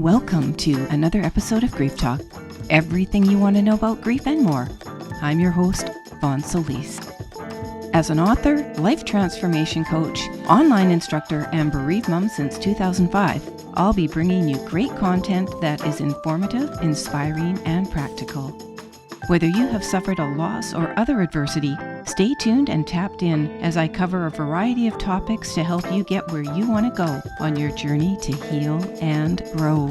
Welcome to another episode of Grief Talk, everything you want to know about grief and more. I'm your host, Vonne Solis. As an author, life transformation coach, online instructor, and bereaved mom since 2005, I'll be bringing you great content that is informative, inspiring, and practical. Whether you have suffered a loss or other adversity, stay tuned and tapped in as I cover a variety of topics to help you get where you want to go on your journey to heal and grow.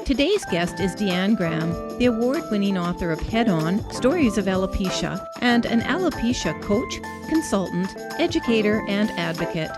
Today's guest is Deeann Graham, the award-winning author of Head On, Stories of Alopecia, and an alopecia coach, consultant, educator, and advocate.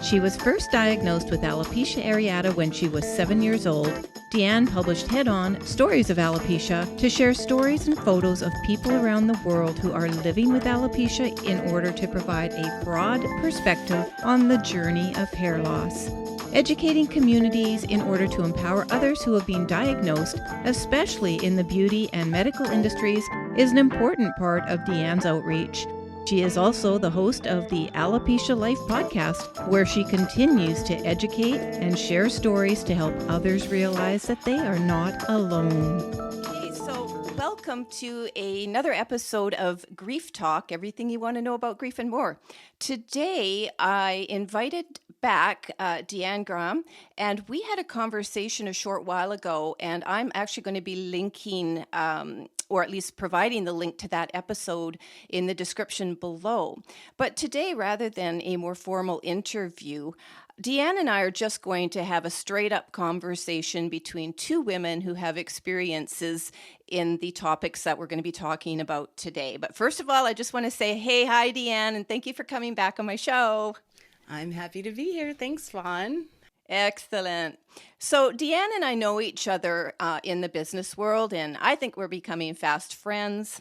She was first diagnosed with alopecia areata when she was 7 years old. Deeann published Head On, Stories of Alopecia, to share stories and photos of people around the world who are living with alopecia in order to provide a broad perspective on the journey of hair loss. Educating communities in order to empower others who have been diagnosed, especially in the beauty and medical industries, is an important part of Deeann's outreach. She is also the host of the Alopecia Life podcast, where she continues to educate and share stories to help others realize that they are not alone. Okay, so welcome to another episode of Grief Talk, everything you want to know about grief and more. Today, I invited back Deeann Graham, and we had a conversation a short while ago, and I'm actually going to be linking or at least providing the link to that episode in the description below. But today, rather than a more formal interview, Deeann and I are just going to have a straight up conversation between two women who have experiences in the topics that we're going to be talking about today. But first of all, I just want to say, hi, Deeann, and thank you for coming back on my show. I'm happy to be here. Thanks, Vonne. Excellent. So Deeann and I know each other in the business world, and I think we're becoming fast friends.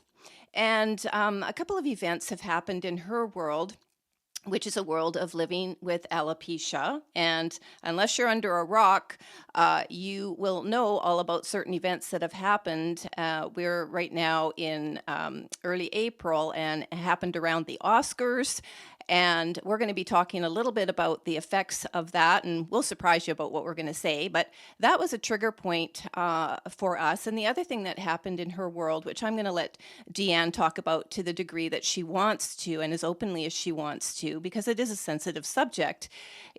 And a couple of events have happened in her world, which is a world of living with alopecia. And unless you're under a rock, you will know all about certain events that have happened. We're right now in early April, and it happened around the Oscars. And we're going to be talking a little bit about the effects of that, and we'll surprise you about what we're going to say. But that was a trigger point for us. And the other thing that happened in her world, which I'm going to let Deeann talk about to the degree that she wants to and as openly as she wants to, because it is a sensitive subject,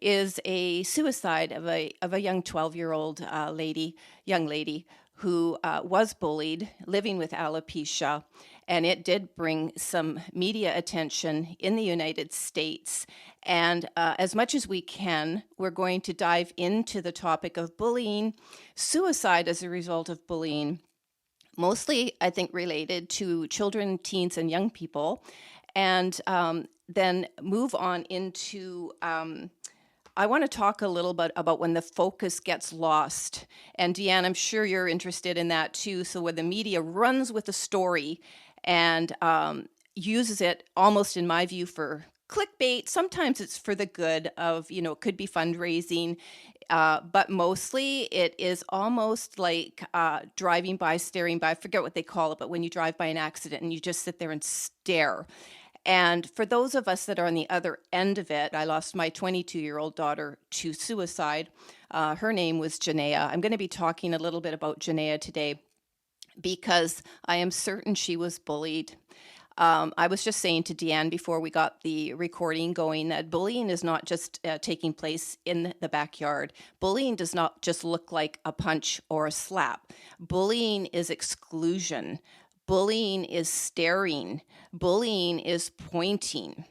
is a suicide of a young 12-year-old young lady who was bullied, living with alopecia. And it did bring some media attention in the United States. And as much as we can, we're going to dive into the topic of bullying, suicide as a result of bullying, mostly, I think, related to children, teens, and young people, and then move on into I want to talk a little bit about when the focus gets lost. And Deeann, I'm sure you're interested in that too. So when the media runs with a story and uses it almost, in my view, for clickbait. Sometimes it's for the good of, it could be fundraising, but mostly it is almost like driving by, staring by. I forget what they call it, but when you drive by an accident and you just sit there and stare. And for those of us that are on the other end of it, I lost my 22-year-old daughter to suicide. Her name was Janaea. I'm going to be talking a little bit about Janaea today, because I am certain she was bullied. I was just saying to Deeann before we got the recording going that bullying is not just taking place in the backyard. Bullying does not just look like a punch or a slap. Bullying is exclusion. Bullying is staring. Bullying is pointing.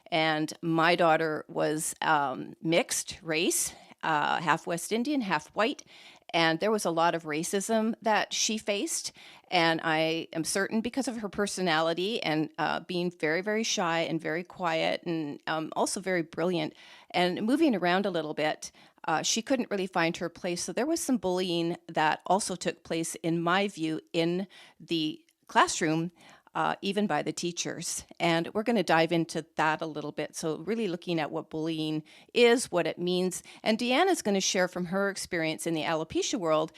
And my daughter was mixed race, half West Indian, half white. And there was a lot of racism that she faced. And I am certain, because of her personality and being very, very shy and very quiet and also very brilliant and moving around a little bit, she couldn't really find her place. So there was some bullying that also took place, in my view, in the classroom, even by the teachers. And we're going to dive into that a little bit. So really looking at what bullying is, what it means. And Deeann is going to share from her experience in the alopecia world,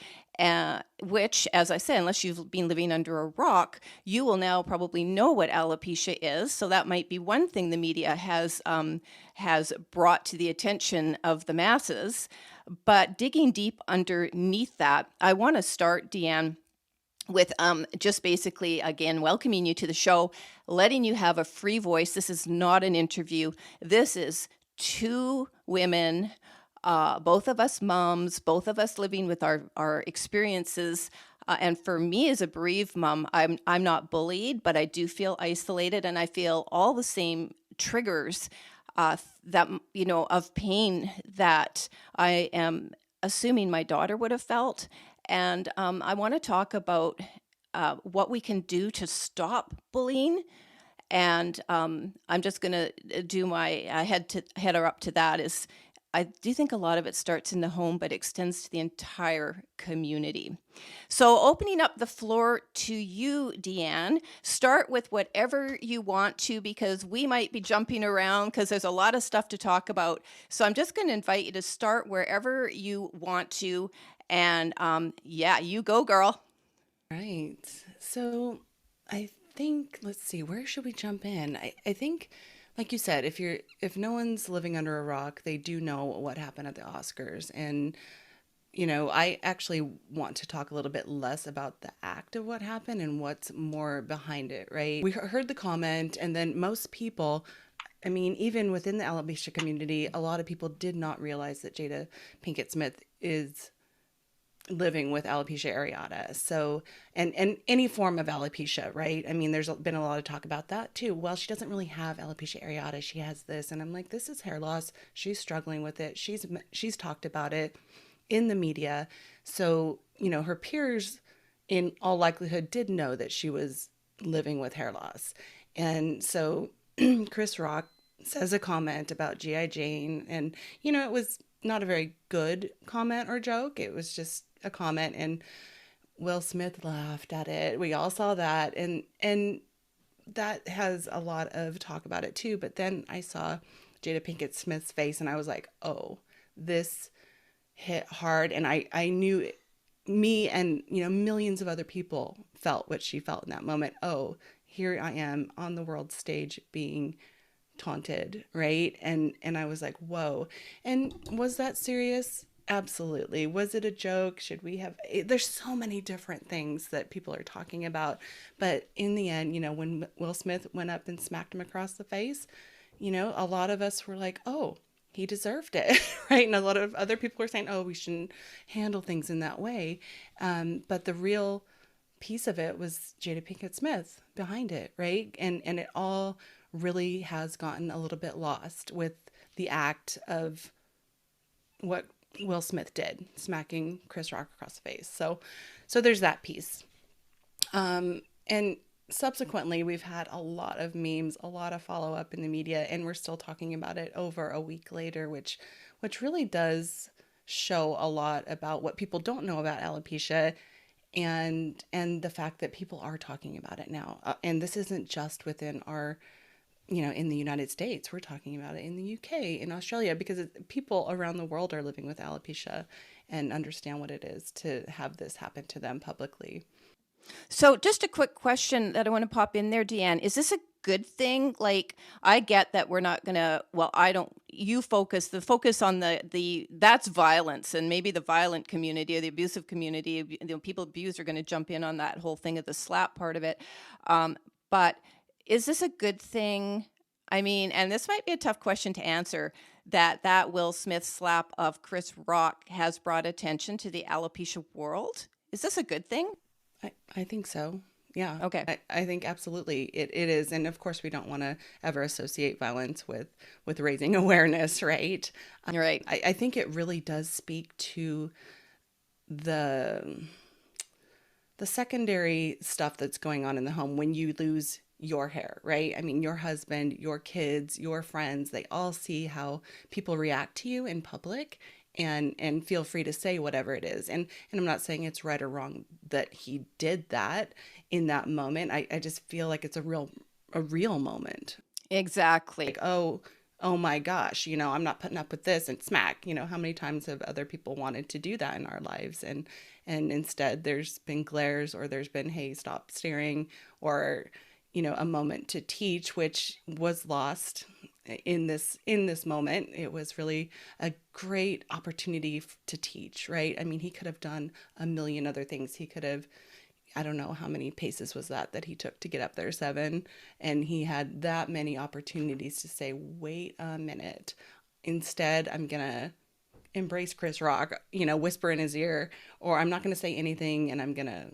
which, as I said, unless you've been living under a rock, you will now probably know what alopecia is. So that might be one thing the media has brought to the attention of the masses. But digging deep underneath that, I want to start, Deanne, with just basically, again, welcoming you to the show, letting you have a free voice. This is not an interview. This is two women, both of us moms, both of us living with our experiences. And for me as a bereaved mom, I'm not bullied, but I do feel isolated, and I feel all the same triggers that, of pain that I am assuming my daughter would have felt. And I want to talk about what we can do to stop bullying. And I'm just going to do my header up to that. Is I do think a lot of it starts in the home, but extends to the entire community. So, opening up the floor to you, Deanne, start with whatever you want to, because we might be jumping around because there's a lot of stuff to talk about. So, I'm just going to invite you to start wherever you want to. And yeah, you go, girl. Right. So I think, let's see, where should we jump in? I think, like you said, if no one's living under a rock, they do know what happened at the Oscars. And, I actually want to talk a little bit less about the act of what happened and what's more behind it, right? We heard the comment, and then most people, I mean, even within the alopecia community, a lot of people did not realize that Jada Pinkett Smith is living with alopecia areata. So, and any form of alopecia, right? I mean, there's been a lot of talk about that too. Well, she doesn't really have alopecia areata. She has this. And I'm like, this is hair loss. She's struggling with it. She's talked about it in the media. So, her peers in all likelihood did know that she was living with hair loss. And so Chris Rock says a comment about G.I. Jane, and it was not a very good comment or joke. It was just a comment, and Will Smith laughed at it. We all saw that, and that has a lot of talk about it too. But then I saw Jada Pinkett Smith's face, and I was like, oh, this hit hard. And I knew me and millions of other people felt what she felt in that moment. Oh, here I am on the world stage being taunted, right? And I was like, whoa. And was that serious? Absolutely. Was it a joke? Should we have there's so many different things that people are talking about, but in the end, when Will Smith went up and smacked him across the face, a lot of us were like, oh, he deserved it. Right? And a lot of other people were saying, oh, we shouldn't handle things in that way. But the real piece of it was Jada Pinkett Smith behind it, right? And it all really has gotten a little bit lost with the act of what Will Smith did, smacking Chris Rock across the face. So there's that piece. And subsequently, we've had a lot of memes, a lot of follow up in the media, and we're still talking about it over a week later, which really does show a lot about what people don't know about alopecia, and the fact that people are talking about it now. And this isn't just within our in the United States. We're talking about it in the UK, in Australia, because people around the world are living with alopecia and understand what it is to have this happen to them publicly. So, just a quick question that I want to pop in there, Deanne. Is this a good thing? Like, I get that we're not going to, well, I don't, you focus, the focus on that's violence, and maybe the violent community or the abusive community, people abused are going to jump in on that whole thing of the slap part of it. But is this a good thing? I mean, and this might be a tough question to answer, that Will Smith slap of Chris Rock has brought attention to the alopecia world. Is this a good thing? I think so. Yeah. Okay. I think absolutely it is. And of course we don't want to ever associate violence with raising awareness, right? Right. I think it really does speak to the secondary stuff that's going on in the home when you lose your hair, right? I mean, your husband, your kids, your friends, they all see how people react to you in public, and feel free to say whatever it is. And I'm not saying it's right or wrong that he did that in that moment. I just feel like it's a real moment. Exactly. Like, oh my gosh, I'm not putting up with this, and smack. How many times have other people wanted to do that in our lives, and instead there's been glares, or there's been, hey, stop staring, or a moment to teach, which was lost in this moment. It was really a great opportunity to teach, right? I mean, he could have done a million other things. He could have, I don't know how many paces was that he took to get up there, 7, and he had that many opportunities to say, wait a minute, instead I'm gonna embrace Chris Rock, whisper in his ear, or I'm not gonna say anything and I'm gonna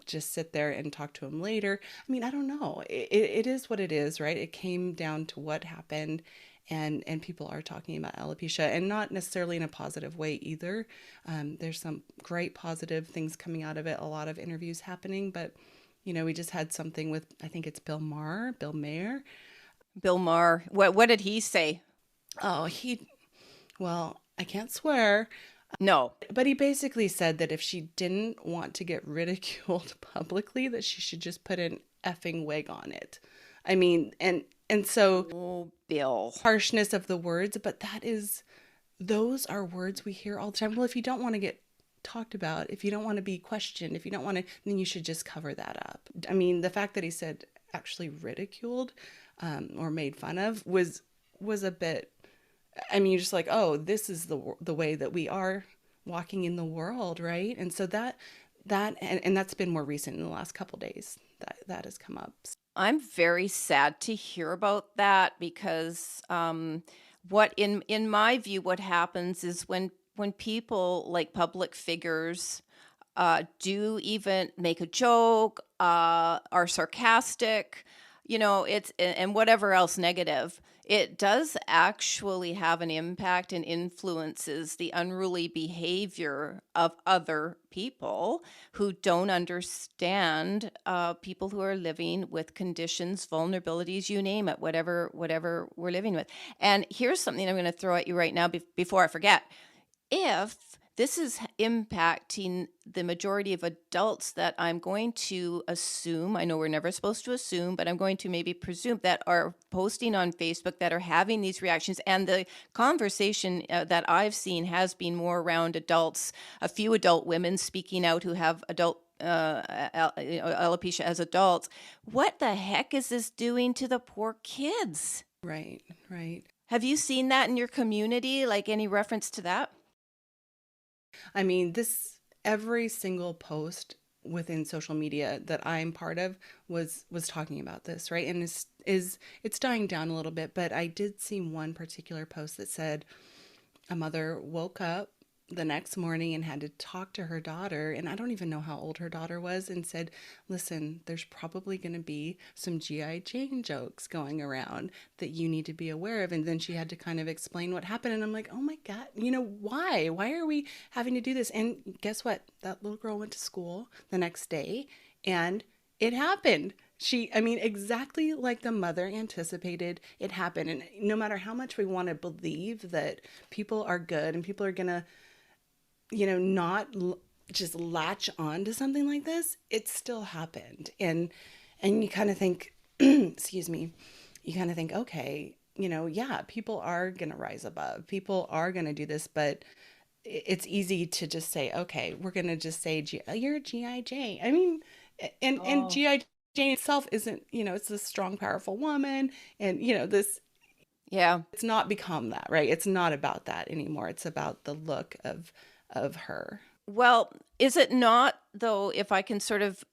just sit there and talk to him later. I mean, I don't know. It is what it is, right? It came down to what happened, and people are talking about alopecia, and not necessarily in a positive way either. There's some great positive things coming out of it. A lot of interviews happening, but we just had something with, I think it's Bill Mayer. Bill Maher, what did he say? Oh, well, I can't swear, No. but he basically said that if she didn't want to get ridiculed publicly, that she should just put an effing wig on it. I mean, and so Oh, Bill. harshness of the words, but those are words we hear all the time. Well, if you don't want to get talked about, if you don't want to be questioned, if you don't want to, then you should just cover that up. I mean, the fact that he said actually ridiculed, or made fun of was a bit. I mean, you're just like, oh, this is the way that we are walking in the world, right? And so and that's been more recent in the last couple days that has come up. I'm very sad to hear about that because what in my view, what happens is when people like public figures do even make a joke, are sarcastic, it's and whatever else negative, it does actually have an impact and influences the unruly behavior of other people who don't understand people who are living with conditions, vulnerabilities, you name it, whatever we're living with. And here's something I'm going to throw at you right now before I forget. If this is impacting the majority of adults that I'm going to assume, I know we're never supposed to assume, but I'm going to maybe presume that are posting on Facebook, that are having these reactions. And the conversation that I've seen has been more around adults, a few adult women speaking out who have adult alopecia as adults. What the heck is this doing to the poor kids? Right, right. Have you seen that in your community? Like any reference to that? I mean, every single post within social media that I'm part of was talking about this, right? And it's dying down a little bit, but I did see one particular post that said a mother woke up the next morning and had to talk to her daughter, and I don't even know how old her daughter was, and said, listen, there's probably going to be some GI Jane jokes going around that you need to be aware of. And then she had to kind of explain what happened, and I'm like, oh my God, why are we having to do this? And guess what, that little girl went to school the next day and it happened. I mean, exactly like the mother anticipated, it happened. And no matter how much we want to believe that people are good and people are going to not just latch on to something like this, it still happened. And you kind of think, excuse me, you kind of think, okay, yeah, people are going to rise above. People are going to do this, but it's easy to just say, okay, we're going to just say, you're G.I. Jane. I mean, and G.I. Jane itself isn't, it's a strong, powerful woman. And, Yeah. it's not become that, right? It's not about that anymore. It's about the look of her. Well, is it not, though, if I can sort of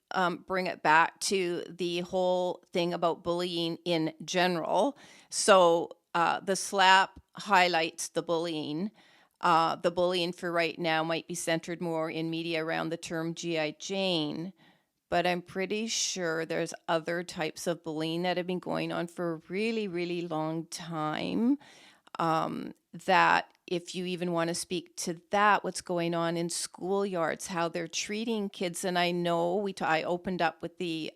bring it back to the whole thing about bullying in general? So the slap highlights the bullying. The bullying for right now might be centered more in media around the term G.I. Jane, but I'm pretty sure there's other types of bullying that have been going on for a really, really long time. That if you even want to speak to that, what's going on in schoolyards, how they're treating kids. And I know I opened up with the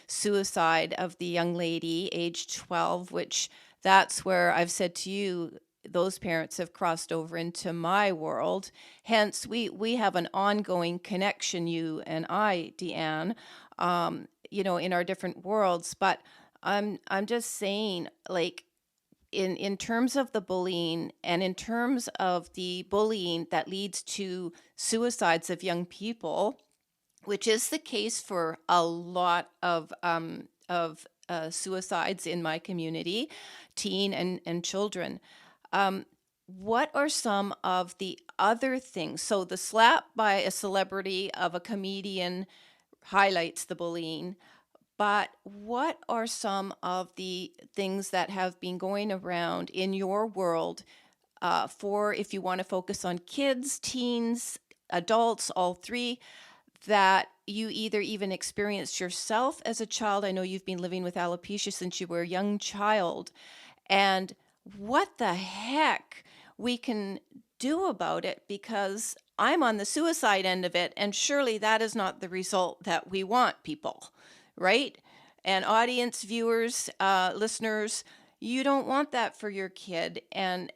suicide of the young lady, age 12, which that's where I've said to you, those parents have crossed over into my world. Hence, we have an ongoing connection, you and I, Deann, in our different worlds. But I'm just saying, like, in terms of the bullying and in terms of the bullying that leads to suicides of young people, which is the case for a lot of suicides in my community, teen and children. Um, what are some of the other things? So the slap by a celebrity of a comedian highlights the bullying, but what are some of the things that have been going around in your world for if you want to focus on kids, teens, adults, all three, that you either even experienced yourself as a child? I know you've been living with alopecia since you were a young child. And what the heck we can do about it, because I'm on the suicide end of it, and surely that is not the result that we want, people, right? And audience, viewers, listeners, you don't want that for your kid. And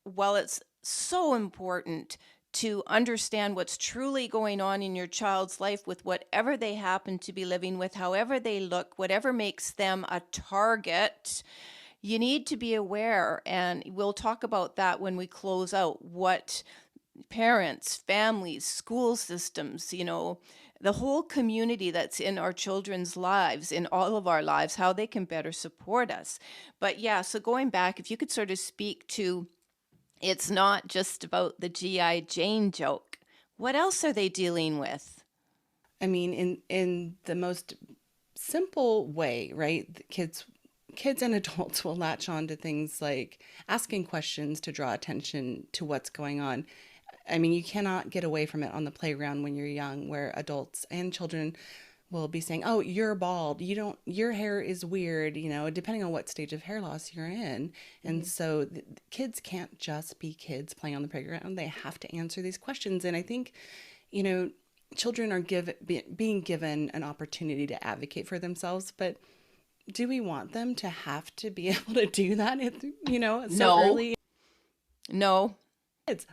while it's so important to understand what's truly going on in your child's life with whatever they happen to be living with, however they look, whatever makes them a target, you need to be aware. And we'll talk about that when we close out what parents, families, school systems, the whole community that's in our children's lives, in all of our lives, how they can better support us. But yeah, so going back, if you could sort of speak to, it's not just about the G.I. Jane joke. What else are they dealing with? I mean, in the most simple way, right? The kids and adults will latch on to things like asking questions to draw attention to what's going on. I mean, you cannot get away from it on the playground when you're young, where adults and children will be saying, "Oh, you're bald. Your hair is weird," depending on what stage of hair loss you're in. And so kids can't just be kids playing on the playground. They have to answer these questions. And I think, children are being given an opportunity to advocate for themselves, but do we want them to have to be able to do that so No, early? no. Kids,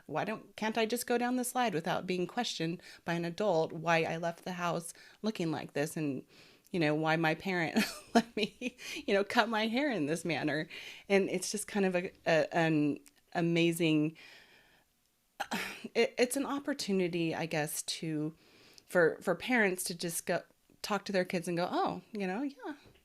can't I just go down the slide without being questioned by an adult why I left the house looking like this, and why my parent let me cut my hair in this manner? And it's just kind of an amazing, it's an opportunity, I guess, for parents to just go talk to their kids and go, "Oh, yeah,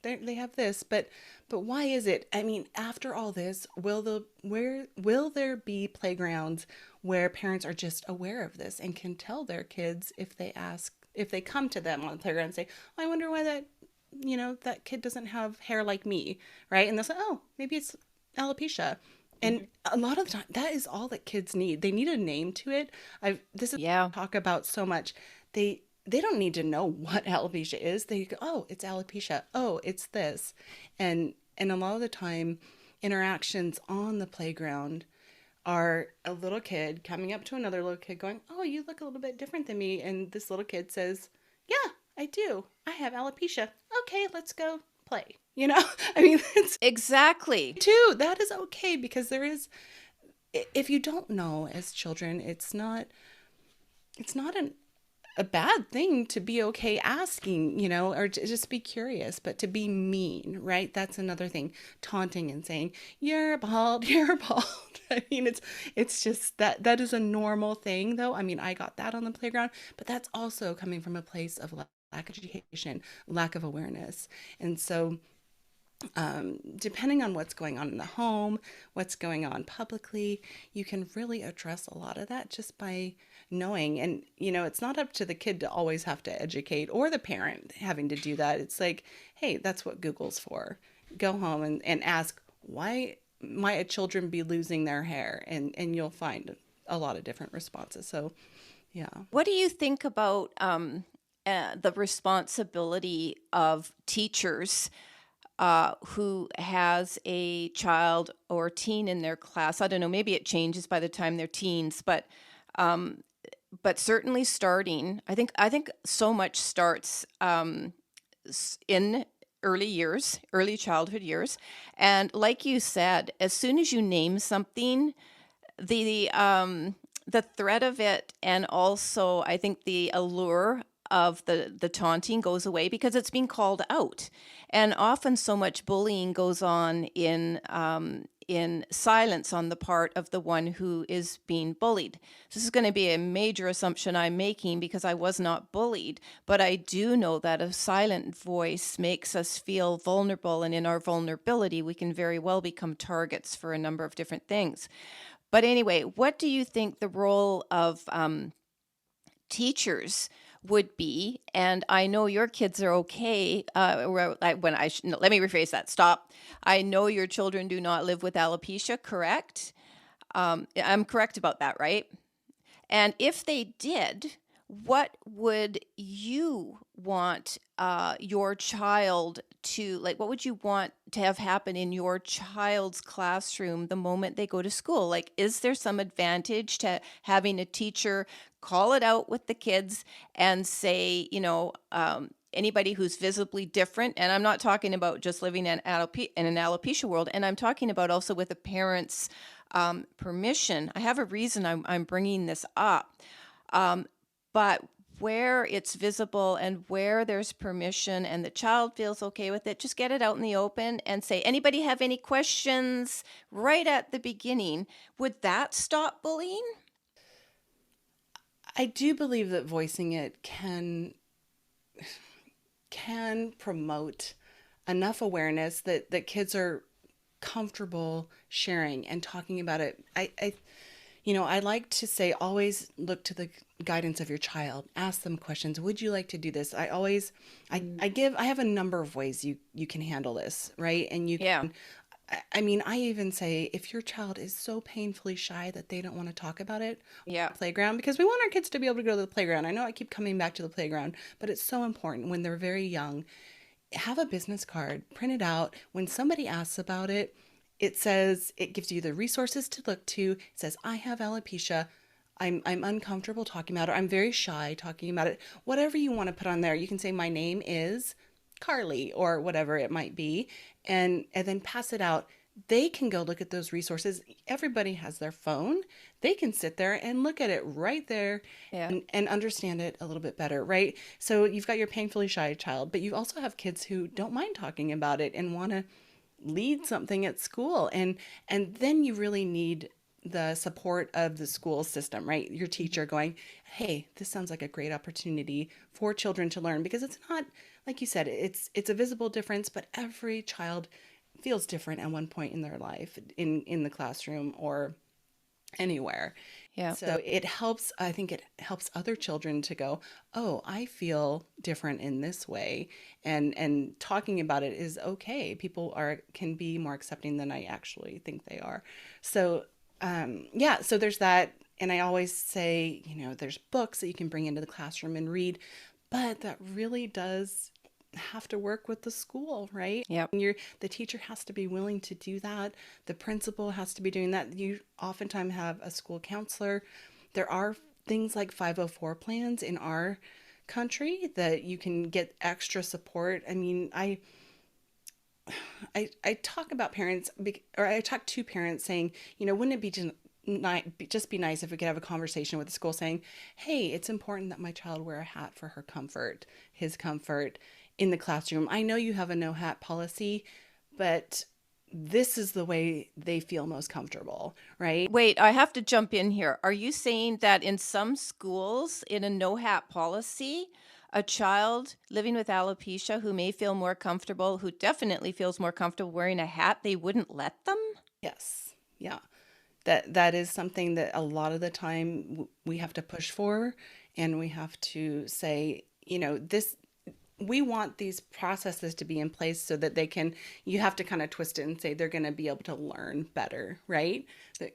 they have this, but why is it?" I mean, after all this, will there be playgrounds where parents are just aware of this and can tell their kids if they come to them on the playground and say, "Oh, I wonder why that kid doesn't have hair like me," right? And they'll say, "Oh, maybe it's alopecia." And a lot of the time, that is all that kids need. They need a name to it. This is Yeah. talk about so much. They don't need to know what alopecia is. They go, "Oh, it's alopecia. Oh, it's this." And a lot of the time, interactions on the playground are a little kid coming up to another little kid going, "Oh, you look a little bit different than me." And this little kid says, "Yeah, I do. I have alopecia. Okay, let's go play." I mean, it's Exactly. too, that is okay, because if you don't know as children, it's not a bad thing to be okay asking, or to just be curious, but to be mean, right? That's another thing. Taunting and saying, "You're bald, you're bald." I mean, it's just that is a normal thing, though. I mean, I got that on the playground, but that's also coming from a place of lack of education, lack of awareness. And so depending on what's going on in the home, what's going on publicly, you can really address a lot of that just by knowing. And, it's not up to the kid to always have to educate, or the parent having to do that. It's like, hey, that's what Google's for. Go home and ask, why might children be losing their hair? And you'll find a lot of different responses. So, yeah. What do you think about the responsibility of teachers who has a child or teen in their class? I don't know, maybe it changes by the time they're teens, but certainly starting, I think so much starts in early childhood years. And like you said, as soon as you name something, the threat of it, and also I think the allure of the taunting goes away because it's being called out. And often so much bullying goes on in silence on the part of the one who is being bullied. This is going to be a major assumption I'm making because I was not bullied, but I do know that a silent voice makes us feel vulnerable, and in our vulnerability, we can very well become targets for a number of different things. But anyway, what do you think the role of teachers would be? And I know your kids are okay. No, let me rephrase that. Stop. I know your children do not live with alopecia, correct? I'm correct about that, right? And if they did, what would you want your child to, like, what would you want to have happen in your child's classroom the moment they go to school? Like, is there some advantage to having a teacher call it out with the kids and say, anybody who's visibly different, and I'm not talking about just living in an alopecia world, and I'm talking about also with a parent's permission. I have a reason I'm bringing this up. But where it's visible and where there's permission and the child feels okay with it, just get it out in the open and say, anybody have any questions right at the beginning? Would that stop bullying? I do believe that voicing it can promote enough awareness that kids are comfortable sharing and talking about it. I like to say, always look to the guidance of your child. Ask them questions. Would you like to do this? I have a number of ways you can handle this, right? And you Yeah. can, I even say, if your child is so painfully shy that they don't want to talk about it on Yeah. the playground, because we want our kids to be able to go to the playground. I know I keep coming back to the playground, but it's so important when they're very young. Have a business card, print it out. When somebody asks about it, it gives you the resources to look to. It says, I have alopecia. I'm uncomfortable talking about it. I'm very shy talking about it. Whatever you want to put on there, you can say, my name is Carly, or whatever it might be, and then pass it out. They can go look at those resources. Everybody has their phone. They can sit there and look at it right there Yeah. and understand it a little bit better, right? So you've got your painfully shy child, but you also have kids who don't mind talking about it and want to lead something at school. And then you really need the support of the school system, right? Your teacher going, hey, this sounds like a great opportunity for children to learn, because it's not, like you said, it's a visible difference, but every child feels different at one point in their life, in the classroom or anywhere. Yeah. So I think it helps other children to go, oh, I feel different in this way. And talking about it is okay. People can be more accepting than I actually think they are. So, yeah, so there's that. And I always say, there's books that you can bring into the classroom and read, but that really does have to work with the school, right? Yep. And the teacher has to be willing to do that. The principal has to be doing that. You oftentimes have a school counselor. There are things like 504 plans in our country that you can get extra support. I mean, I talk about parents, or I talk to parents saying, wouldn't it be just be nice if we could have a conversation with the school saying, hey, it's important that my child wear a hat for her comfort, his comfort in the classroom. I know you have a no hat policy, but this is the way they feel most comfortable, right? Wait, I have to jump in here. Are you saying that in some schools, in a no hat policy, a child living with alopecia who may feel more comfortable, who definitely feels more comfortable wearing a hat, they wouldn't let them? Yes. Yeah. That is something that a lot of the time we have to push for, and we have to say, this, we want these processes to be in place so that you have to kind of twist it and say they're going to be able to learn better, right?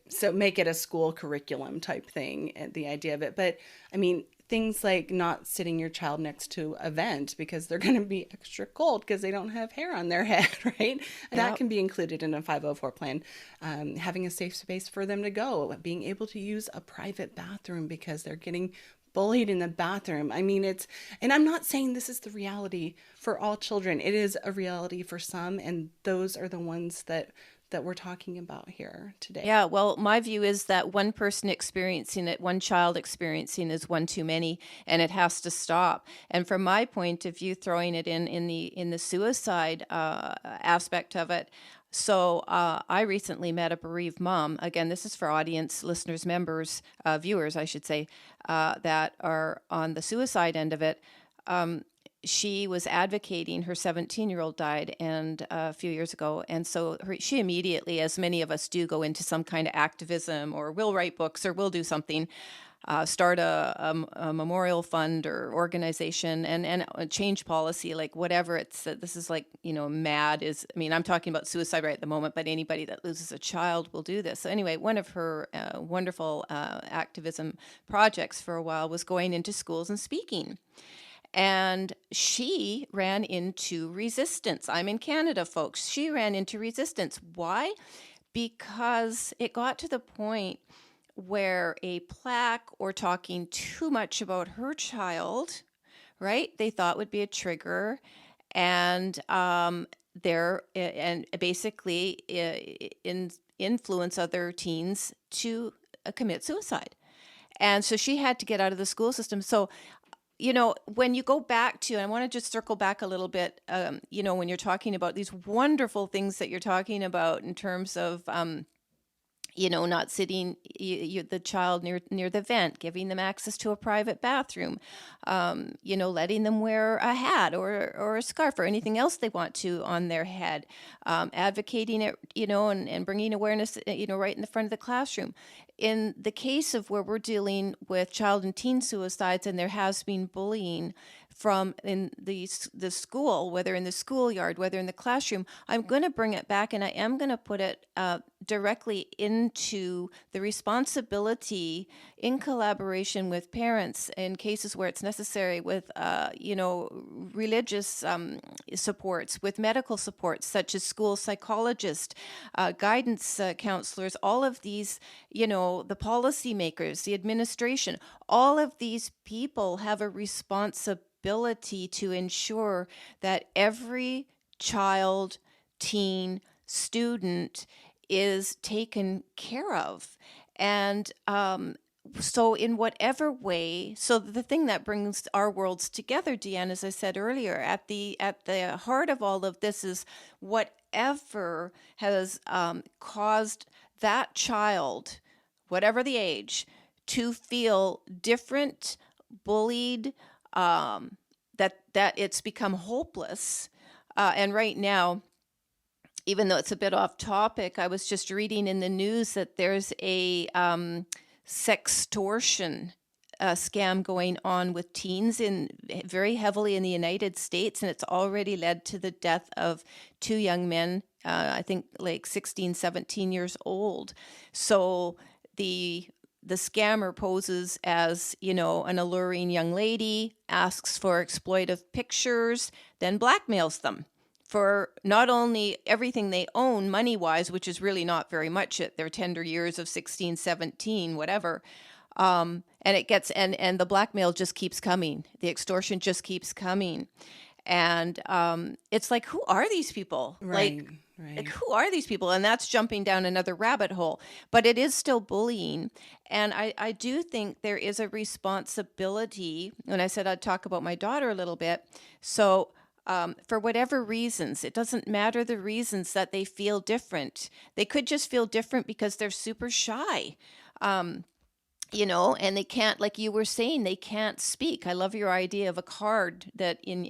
So make it a school curriculum type thing, the idea of it. But I mean, things like not sitting your child next to a vent because they're going to be extra cold because they don't have hair on their head, right? And that can be included in a 504 plan. Having a safe space for them to go, being able to use a private bathroom because they're getting bullied in the bathroom. I mean, and I'm not saying this is the reality for all children. It is a reality for some, and those are the ones that we're talking about here today. Yeah, well, my view is that one person experiencing it, one child experiencing is one too many, and it has to stop. And from my point of view, throwing it in the suicide aspect of it, I recently met a bereaved mom. Again, this is for audience, listeners, members, viewers, I should say, that are on the suicide end of it. Um, she was advocating, her 17-year-old died and a few years ago. And so she immediately, as many of us do, go into some kind of activism, or will write books, or will do something, start a memorial fund or organization, and change policy, like whatever. It's this is like, mad is, I mean, I'm talking about suicide right at the moment, but anybody that loses a child will do this. So anyway, one of her wonderful activism projects for a while was going into schools and speaking. And she ran into resistance. I'm in Canada, folks. She ran into resistance. Why? Because it got to the point where a plaque or talking too much about her child, right, they thought would be a trigger, and basically influence other teens to commit suicide. And so she had to get out of the school system. So when you go back to, I want to just circle back a little bit, when you're talking about these wonderful things that you're talking about in terms of, not sitting the child near the vent, giving them access to a private bathroom, letting them wear a hat or a scarf or anything else they want to on their head, advocating it, and bringing awareness, right in the front of the classroom. In the case of where we're dealing with child and teen suicides, and there has been bullying from in the school, whether in the schoolyard, whether in the classroom, I'm going to bring it back, and I am going to put it directly into the responsibility, in collaboration with parents in cases where it's necessary, with religious supports, with medical supports such as school psychologists, guidance counselors, all of these, the policymakers, the administration, all of these people have a responsibility to ensure that every child, teen, student is taken care of. And so in whatever way, so the thing that brings our worlds together, Deann, as I said earlier, at the heart of all of this is whatever has caused that child, whatever the age, to feel different, bullied, that it's become hopeless. And right now, even though it's a bit off topic, I was just reading in the news that there's a sextortion scam going on with teens very heavily in the United States, and it's already led to the death of two young men, I think like 16, 17 years old. So the scammer poses as, an alluring young lady, asks for exploitive pictures, then blackmails them for not only everything they own money-wise, which is really not very much at their tender years of 16, 17, whatever. And it gets, and the blackmail just keeps coming. The extortion just keeps coming. And it's like, who are these people? Right, Like, who are these people? And that's jumping down another rabbit hole. But it is still bullying. And I do think there is a responsibility. When I said I'd talk about my daughter a little bit. So for whatever reasons, it doesn't matter the reasons that they feel different. They could just feel different because they're super shy. And they can't, like you were saying, they can't speak. I love your idea of a card that in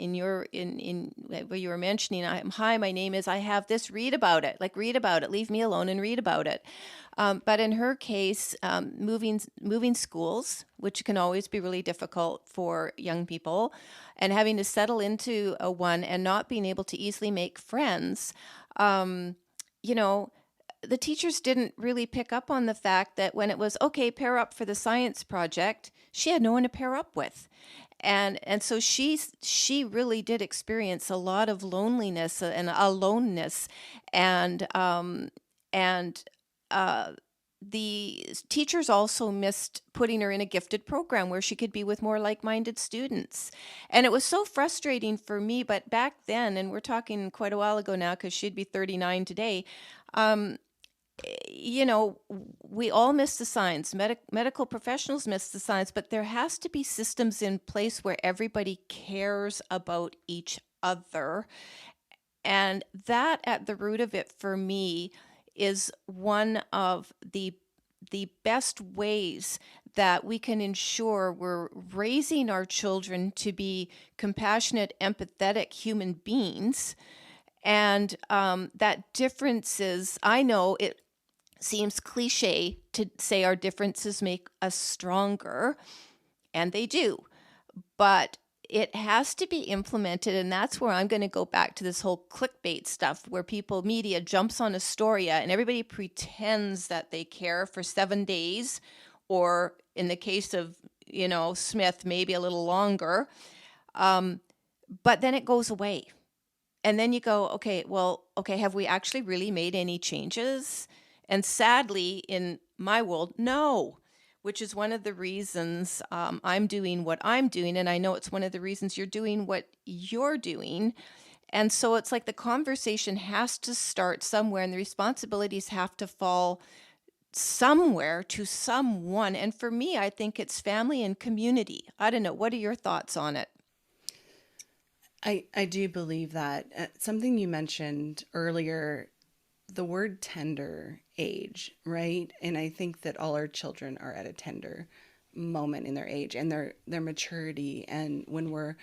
what you were mentioning. Hi, my name is, I have this, read about it, leave me alone and read about it. But in her case, moving schools, which can always be really difficult for young people, and having to settle into one and not being able to easily make friends, the teachers didn't really pick up on the fact that when it was, okay, pair up for the science project, she had no one to pair up with. And so she really did experience a lot of loneliness and aloneness. And the teachers also missed putting her in a gifted program where she could be with more like-minded students. And it was so frustrating for me, but back then, and we're talking quite a while ago now because she'd be 39 today, we all miss the signs. Medical professionals miss the signs, but there has to be systems in place where everybody cares about each other. And that at the root of it for me is one of the best ways that we can ensure we're raising our children to be compassionate, empathetic human beings. And that differences, I know it seems cliche to say our differences make us stronger, and they do, but it has to be implemented. And that's where I'm going to go back to this whole clickbait stuff where media jumps on a story and everybody pretends that they care for 7 days, or in the case of, Smith, maybe a little longer. But then it goes away. And then you go, okay, well, okay, have we actually really made any changes? And sadly, in my world, no, which is one of the reasons I'm doing what I'm doing. And I know it's one of the reasons you're doing what you're doing. And so it's like the conversation has to start somewhere and the responsibilities have to fall somewhere to someone. And for me, I think it's family and community. I don't know. What are your thoughts on it? I do believe that. Something you mentioned earlier, the word tender age, right? And I think that all our children are at a tender moment in their age and their maturity. And when we're,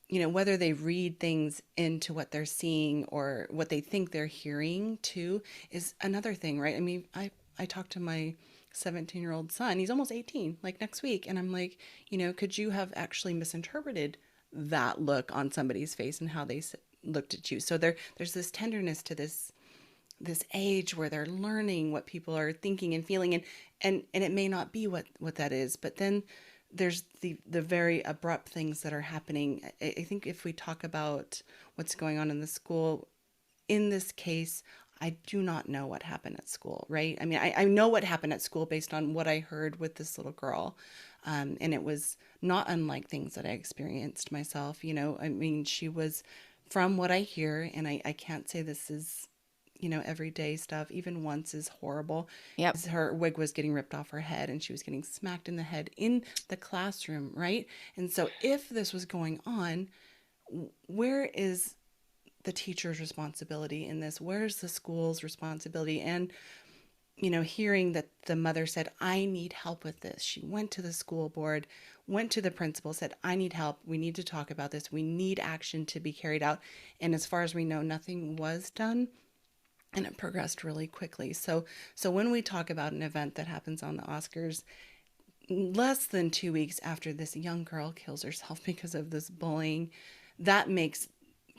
whether they read things into what they're seeing or what they think they're hearing too is another thing, right? I mean, I talked to my 17-year-old son. He's almost 18, like next week. And I'm like, could you have actually misinterpreted that look on somebody's face and how they looked at you? So there's this tenderness to this age where they're learning what people are thinking and feeling, and it may not be what that is, but then there's the very abrupt things that are happening. I think if we talk about what's going on in the school, in this case, I do not know what happened at school, right? I mean, I know what happened at school based on what I heard with this little girl. And it was not unlike things that I experienced myself. I mean, she was, from what I hear, and I can't say this is, everyday stuff, even once is horrible, Yep. is her wig was getting ripped off her head and she was getting smacked in the head in the classroom, right? And so if this was going on, where is the teacher's responsibility in this? Where's the school's responsibility? And, hearing that the mother said, I need help with this. She went to the school board, went to the principal, said, I need help. We need to talk about this. We need action to be carried out. And as far as we know, nothing was done. And it progressed really quickly. So when we talk about an event that happens on the Oscars, less than 2 weeks after this young girl kills herself because of this bullying, that makes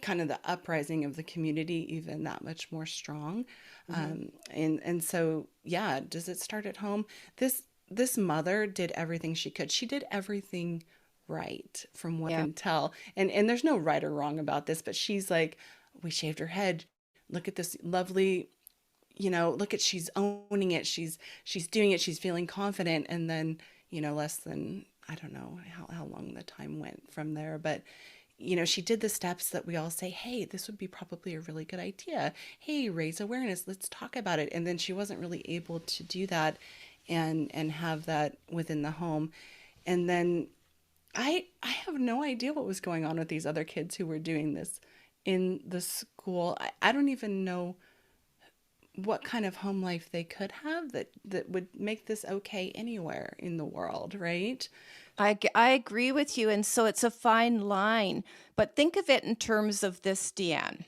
kind of the uprising of the community even that much more strong. Hmm. And so, yeah, does it start at home? This mother did everything she could. She did everything right from what I Yeah. can tell. And there's no right or wrong about this, but she's like, we shaved her head. Look at this lovely, look at, she's owning it. She's doing it. She's feeling confident. And then, less than, I don't know how long the time went from there, but she did the steps that we all say, hey, this would be probably a really good idea. Hey, raise awareness. Let's talk about it. And then she wasn't really able to do that and have that within the home. And then I have no idea what was going on with these other kids who were doing this in the school. I don't even know what kind of home life they could have that would make this okay anywhere in the world, right? I agree with you. And so it's a fine line. But think of it in terms of this, Deanne,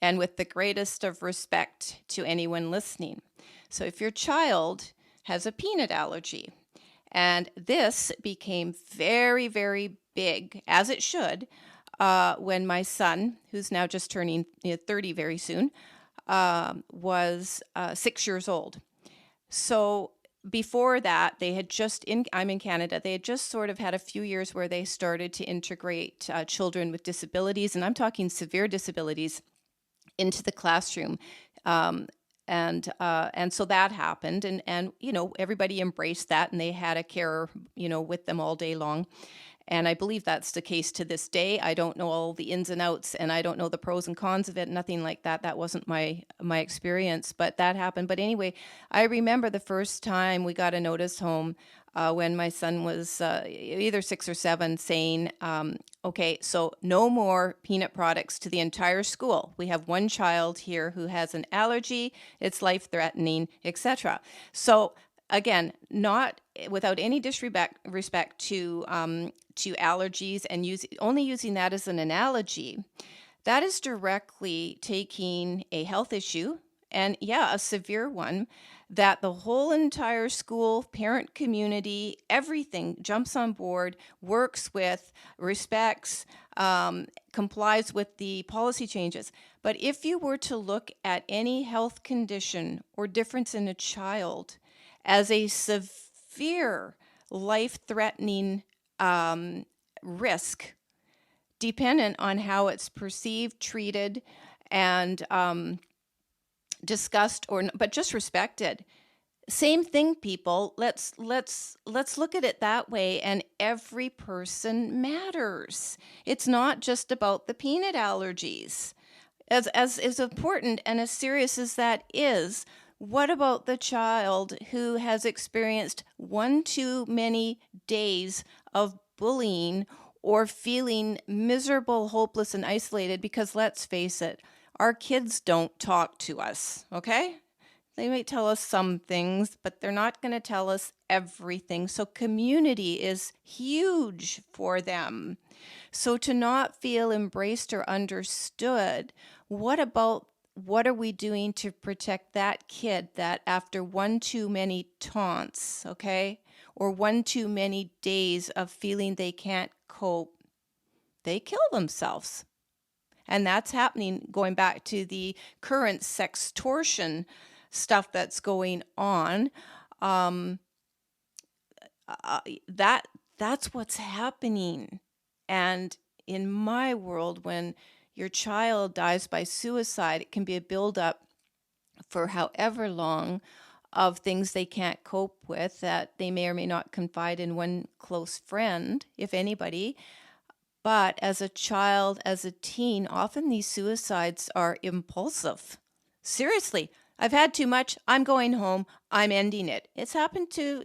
and with the greatest of respect to anyone listening. So if your child has a peanut allergy, and this became very, very big, as it should, when my son, who's now just turning 30 very soon, was 6 years old. So before that, they had I'm in Canada, they had just sort of had a few years where they started to integrate children with disabilities, and I'm talking severe disabilities, into the classroom. Um, and so that happened, and everybody embraced that, and they had a carer with them all day long. And I believe that's the case to this day. I don't know all the ins and outs, and I don't know the pros and cons of it, nothing like that. That wasn't my experience, but that happened. But anyway, I remember the first time we got a notice home when my son was either 6 or 7, saying, okay, so no more peanut products to the entire school. We have one child here who has an allergy, it's life-threatening, etc. So again, not without any disrespect to allergies, and only using that as an analogy, that is directly taking a health issue, and yeah, a severe one, that the whole entire school, parent community, everything jumps on board, works with, respects, complies with the policy changes. But if you were to look at any health condition or difference in a child as a severe life-threatening risk, dependent on how it's perceived, treated, and discussed, but just respected. Same thing, people. Let's look at it that way. And every person matters. It's not just about the peanut allergies. As important and as serious as that is, what about the child who has experienced one too many days of bullying or feeling miserable, hopeless, and isolated? Because let's face it, our kids don't talk to us, okay? They might tell us some things, but they're not going to tell us everything. So community is huge for them. So to not feel embraced or understood, what are we doing to protect that kid that after one too many taunts, okay, or one too many days of feeling they can't cope, they kill themselves? And that's happening, going back to the current sextortion stuff that's going on. That's what's happening. And in my world, when your child dies by suicide, it can be a buildup for however long of things they can't cope with, that they may or may not confide in one close friend, if anybody. But as a child, as a teen, often these suicides are impulsive. Seriously, I've had too much. I'm going home. I'm ending it. It's happened to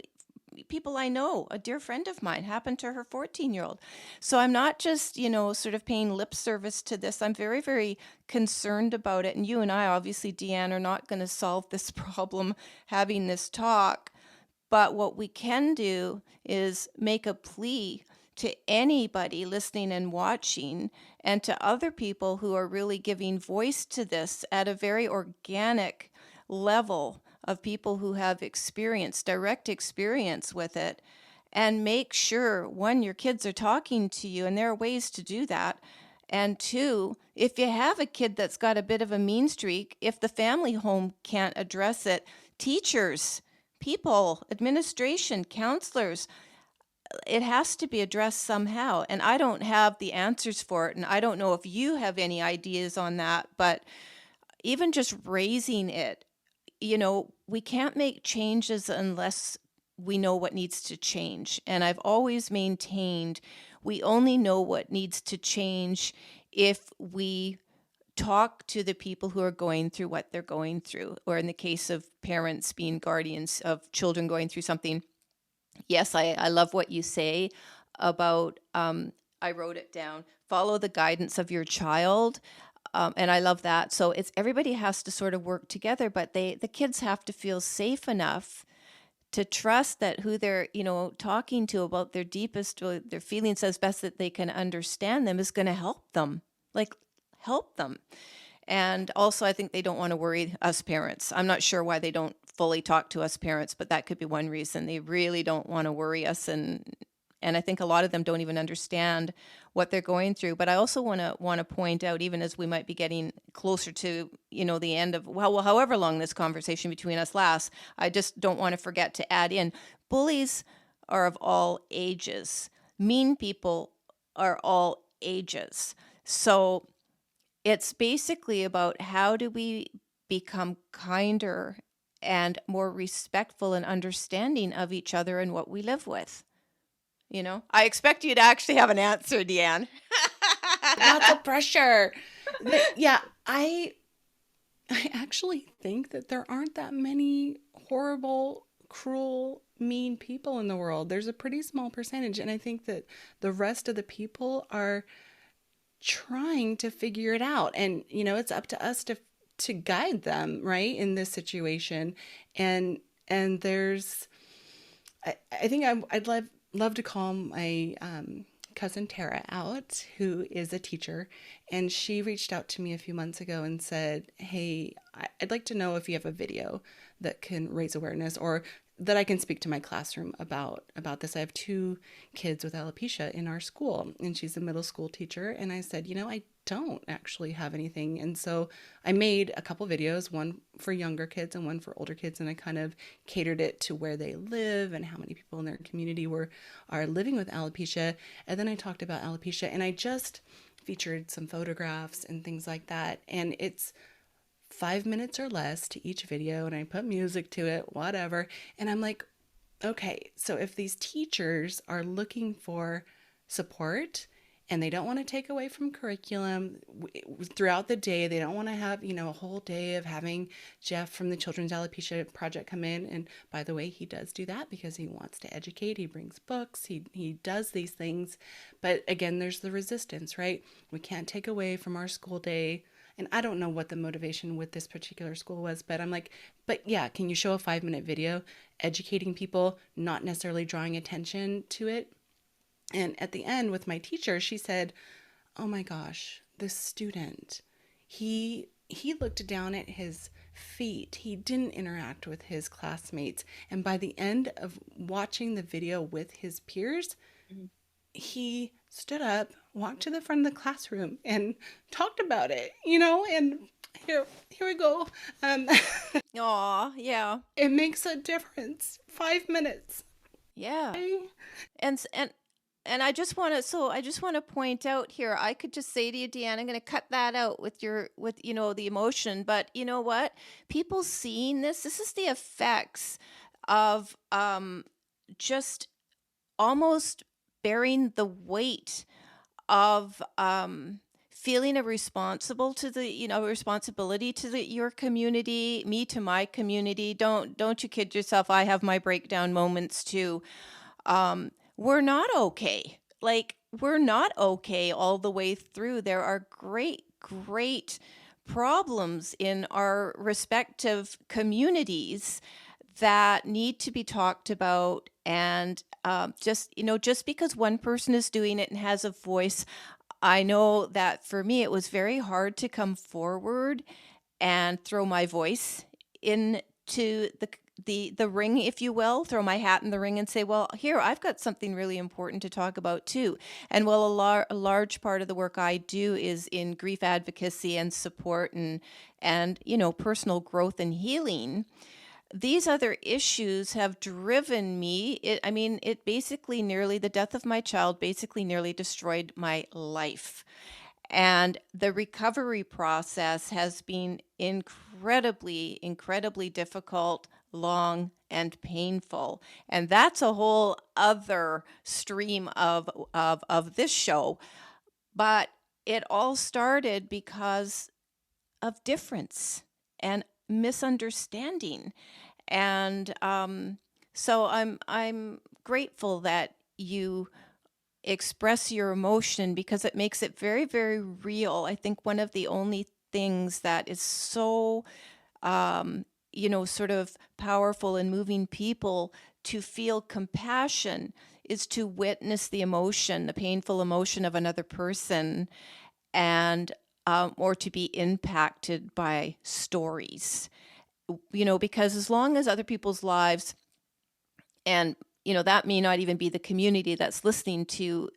people I know. A dear friend of mine, happened to her 14-year-old. So I'm not just, sort of paying lip service to this. I'm very, very concerned about it. And you and I, obviously, Deann, are not going to solve this problem having this talk. But what we can do is make a plea to anybody listening and watching, and to other people who are really giving voice to this at a very organic level, of people who have direct experience with it, and make sure, one, your kids are talking to you, and there are ways to do that. And two, if you have a kid that's got a bit of a mean streak, if the family home can't address it, teachers, people, administration, counselors, it has to be addressed somehow. And I don't have the answers for it. And I don't know if you have any ideas on that, but even just raising it, we can't make changes unless we know what needs to change. And I've always maintained we only know what needs to change if we talk to the people who are going through what they're going through, or in the case of parents being guardians of children going through something. Yes, I love what you say about, I wrote it down, follow the guidance of your child. And I love that. So everybody has to sort of work together, but the kids have to feel safe enough to trust that who they're, talking to about their deepest, their feelings as best that they can understand them, is going to help them, help them. And also, I think they don't want to worry us parents. I'm not sure why they don't fully talk to us parents, but that could be one reason. They really don't want to worry us, and I think a lot of them don't even understand what they're going through. But I also want to point out, even as we might be getting closer to, the end of, well, however long this conversation between us lasts, I just don't want to forget to add in, bullies are of all ages. Mean people are all ages. So it's basically about, how do we become kinder and more respectful and understanding of each other and what we live with. I expect you to actually have an answer, Deanne. Lots of pressure. Yeah, I actually think that there aren't that many horrible, cruel, mean people in the world. There's a pretty small percentage, and I think that the rest of the people are trying to figure it out. And it's up to us to guide them, right, in this situation. And there's I think I'd love to call my cousin Tara out, who is a teacher, and she reached out to me a few months ago and said, "Hey, I'd like to know if you have a video that can raise awareness, or that I can speak to my classroom about this. I have two kids with alopecia in our school, and she's a middle school teacher." And I said, I don't actually have anything. And so I made a couple videos, one for younger kids and one for older kids, and I kind of catered it to where they live and how many people in their community are living with alopecia. And then I talked about alopecia, and I just featured some photographs and things like that. And it's 5 minutes or less to each video, and I put music to it, whatever. And I'm like, okay, so if these teachers are looking for support and they don't want to take away from curriculum throughout the day, they don't want to have, a whole day of having Jeff from the Children's Alopecia Project come in. And by the way, he does do that because he wants to educate. He brings books, he does these things. But again, there's the resistance, right? We can't take away from our school day. And I don't know what the motivation with this particular school was, but I'm like, but yeah, can you show a 5-minute video educating people, not necessarily drawing attention to it? And at the end with my teacher, she said, "Oh my gosh, this student, he looked down at his feet. He didn't interact with his classmates. And by the end of watching the video with his peers, he stood up, walked to the front of the classroom, and talked about it, and here we go. Um, Aw, yeah. it makes a difference. 5 minutes. Yeah. Okay? And s- and I just want to point out here, I could just say to you, Deanne, I'm going to cut that out with the emotion, but you know what? People seeing this is the effects of just almost bearing the weight of feeling a responsible to the responsibility to your community, me to my community. Don't you kid yourself, I have my breakdown moments too. We're not okay. Like, we're not okay all the way through. There are great problems in our respective communities that need to be talked about. And just because one person is doing it and has a voice, I know that for me, it was very hard to come forward and throw my voice into the ring, if you will, throw my hat in the ring and say, well, here, I've got something really important to talk about too. And while a large part of the work I do is in grief advocacy and support and personal growth and healing, these other issues have driven me. It basically the death of my child basically nearly destroyed my life. And the recovery process has been incredibly difficult, long, and painful. And that's a whole other stream of this show. But it all started because of difference and misunderstanding. And so I'm grateful that you express your emotion because it makes it very real. I think one of the only things that is so sort of powerful in moving people to feel compassion is to witness the emotion, the painful emotion of another person, and or to be impacted by stories. Because as long as other people's lives, and that may not even be the community that's listening to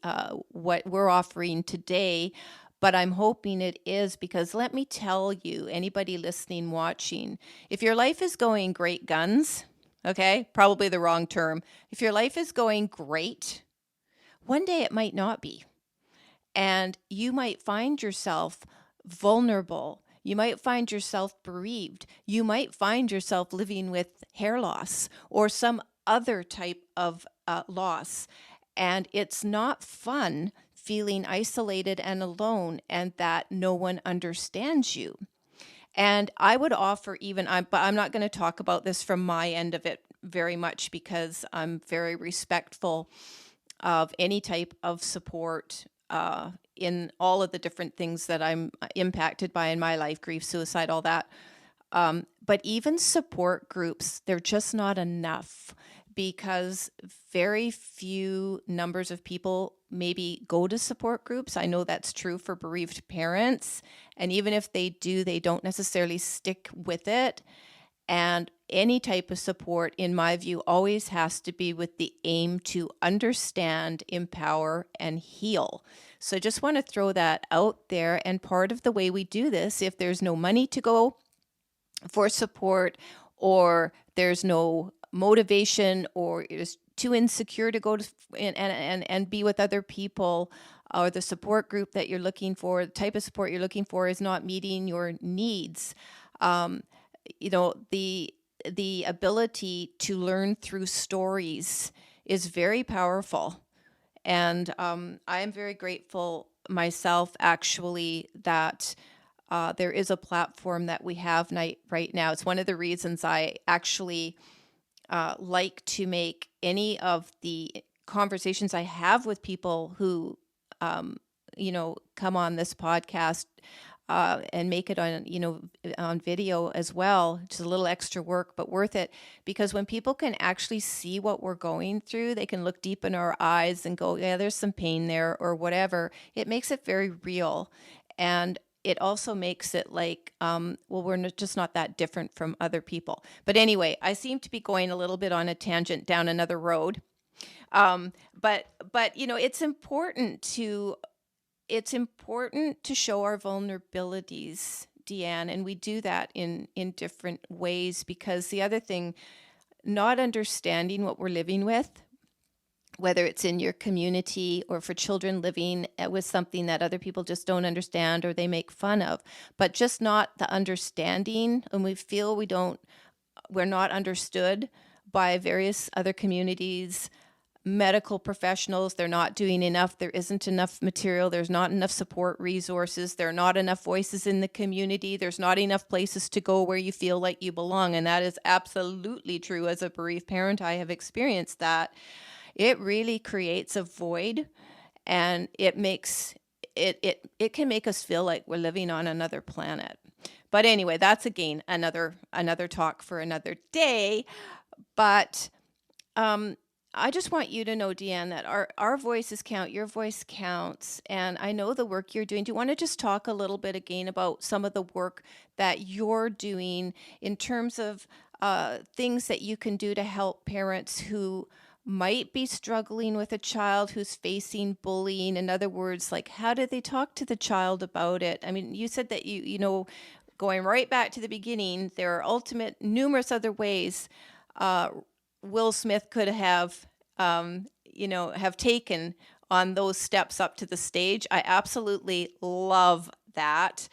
what we're offering today, but I'm hoping it is, because let me tell you, anybody listening, watching, if your life is going great guns, okay, probably the wrong term. If your life is going great, one day it might not be. And you might find yourself vulnerable. You might find yourself bereaved. You might find yourself living with hair loss or some other type of loss. And it's not fun feeling isolated and alone and that no one understands you. And I would offer even, but I'm not going to talk about this from my end of it very much because I'm very respectful of any type of support in all of the different things that I'm impacted by in my life, grief, suicide, all that. But even support groups, they're just not enough because very few numbers of people maybe go to support groups. I know that's true for bereaved parents. And even if they do, they don't necessarily stick with it. And any type of support, in my view, always has to be with the aim to understand, empower, and heal. So I just want to throw that out there. And part of the way we do this, if there's no money to go for support, or there's no motivation, or it's too insecure to go to and be with other people, or the support group that you're looking for, the type of support you're looking for is not meeting your needs, the ability to learn through stories is very powerful. And I am very grateful myself, actually, that there is a platform that we have right now. It's one of the reasons I actually like to make any of the conversations I have with people who, come on this podcast and make it on video as well. Just a little extra work, but worth it, because when people can actually see what we're going through, they can look deep in our eyes and go, yeah, there's some pain there or whatever. It makes it very real. And it also makes it like, well, we're just not that different from other people. But anyway, I seem to be going a little bit on a tangent down another road. But it's important to show our vulnerabilities, Deann, and we do that in different ways, because the other thing, not understanding what we're living with, whether it's in your community or for children living with something that other people just don't understand or they make fun of, but just not the understanding, and we feel we're not understood by various other communities, medical professionals. They're not doing enough. There isn't enough material. There's not enough support resources. There are not enough voices in the community. There's not enough places to go where you feel like you belong. And that is absolutely true. As a bereaved parent, I have experienced that. It really creates a void, and it can make us feel like we're living on another planet. But anyway, that's again another talk for another day. But I just want you to know, Deann, that our voices count, your voice counts, and I know the work you're doing. Do you want to just talk a little bit again about some of the work that you're doing in terms of things that you can do to help parents who might be struggling with a child who's facing bullying? In other words, like, how do they talk to the child about it? I mean, you said that going right back to the beginning, there are numerous other ways Will Smith could have, have taken on those steps up to the stage. I absolutely love that.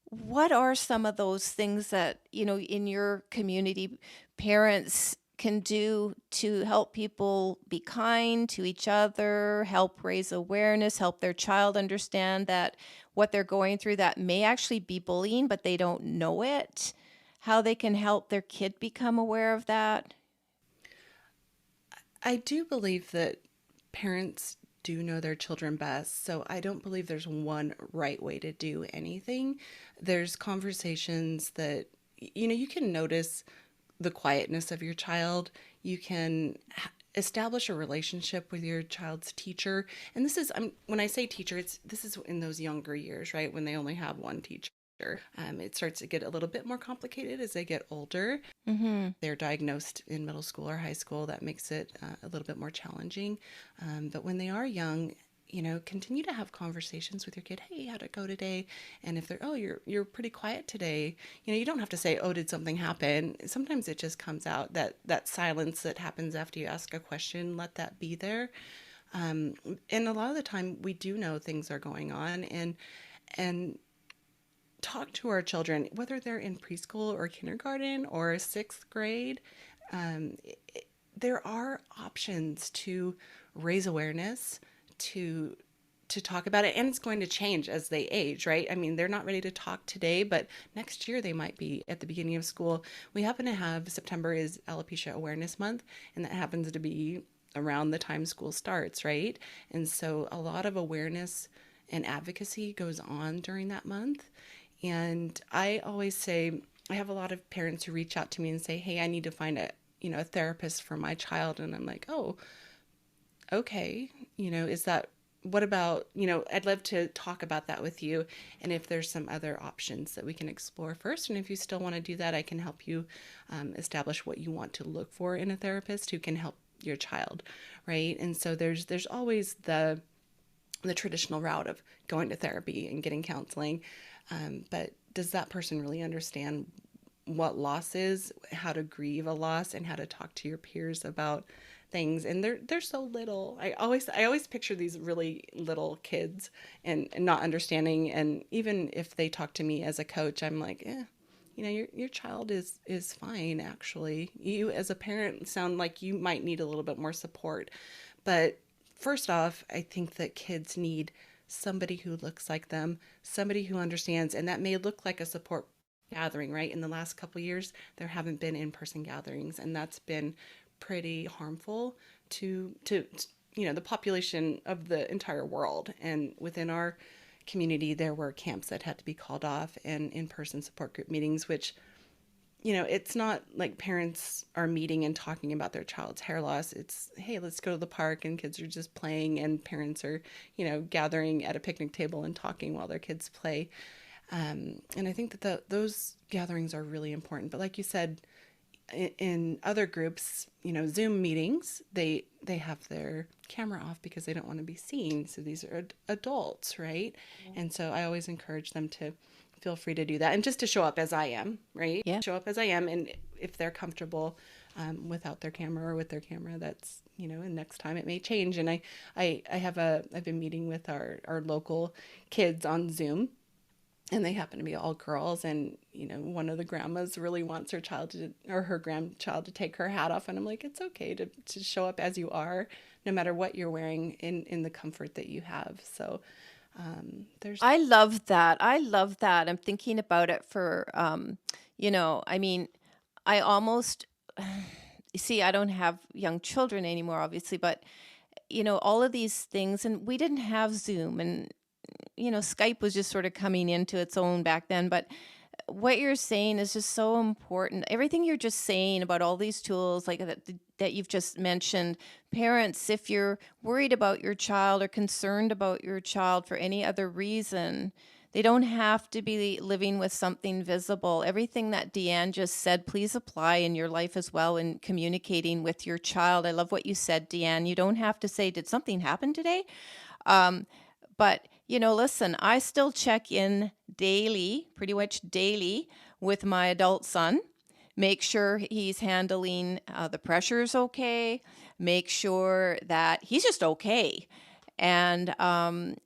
What are some of those things that, in your community, parents can do to help people be kind to each other, help raise awareness, help their child understand that what they're going through that may actually be bullying, but they don't know it? How they can help their kid become aware of that? I do believe that parents do know their children best, so I don't believe there's one right way to do anything. There's conversations that, you can notice the quietness of your child. You can establish a relationship with your child's teacher. And this is, when I say teacher, this is in those younger years, right? When they only have one teacher. It starts to get a little bit more complicated as they get older. Mm-hmm. They're diagnosed in middle school or high school. That makes it a little bit more challenging. But when they are young, continue to have conversations with your kid. Hey, how'd it go today? And if they're, oh, you're pretty quiet today, you don't have to say, oh, did something happen? Sometimes it just comes out, that silence that happens after you ask a question, let that be there. And a lot of the time we do know things are going on, and talk to our children, whether they're in preschool or kindergarten or sixth grade. There are options to raise awareness, to talk about it. And it's going to change as they age, right? I mean, they're not ready to talk today, but next year they might be at the beginning of school. We happen to have September is alopecia awareness month, and that happens to be around the time school starts, right? And so a lot of awareness and advocacy goes on during that month. And I always say, I have a lot of parents who reach out to me and say, hey, I need to find a therapist for my child. And I'm like, oh, okay, is that, what about, I'd love to talk about that with you. And if there's some other options that we can explore first. And if you still want to do that, I can help you establish what you want to look for in a therapist who can help your child. Right. And so there's always the traditional route of going to therapy and getting counseling. But does that person really understand what loss is, how to grieve a loss, and how to talk to your peers about things? And they're so little. I always picture these really little kids and not understanding. And even if they talk to me as a coach, I'm like, your child is fine. Actually, you as a parent sound like you might need a little bit more support. But first off, I think that kids need somebody who looks like them, somebody who understands, and that may look like a support gathering, right? In the last couple of years, there haven't been in-person gatherings, and that's been pretty harmful to the population of the entire world. And within our community, there were camps that had to be called off and in-person support group meetings, which it's not like parents are meeting and talking about their child's hair loss. It's, hey, let's go to the park, and kids are just playing, and parents are, gathering at a picnic table and talking while their kids play. And I think that those gatherings are really important. But like you said, in other groups, Zoom meetings, they have their camera off because they don't want to be seen. So these are adults, right? Mm-hmm. And so I always encourage them to feel free to do that, and just to show up as I am, right? Yeah. Show up as I am, and if they're comfortable without their camera or with their camera, that's and next time it may change. And I've been meeting with our local kids on Zoom, and they happen to be all girls, and one of the grandmas really wants her grandchild to take her hat off, and I'm like, it's okay to show up as you are, no matter what you're wearing, in the comfort that you have. So there's I love that. I love that. I'm thinking about it for, I mean, I almost, you see, I don't have young children anymore, obviously, but, all of these things, and we didn't have Zoom, and, Skype was just sort of coming into its own back then. But what you're saying is just so important. Everything you're just saying about all these tools like that you've just mentioned, parents, if you're worried about your child or concerned about your child for any other reason, they don't have to be living with something visible. Everything that Deann just said, please apply in your life as well in communicating with your child. I love what you said, Deann. You don't have to say, did something happen today? But, listen, I still check in daily, pretty much daily, with my adult son. Make sure he's handling the pressures okay. Make sure that he's just okay. And,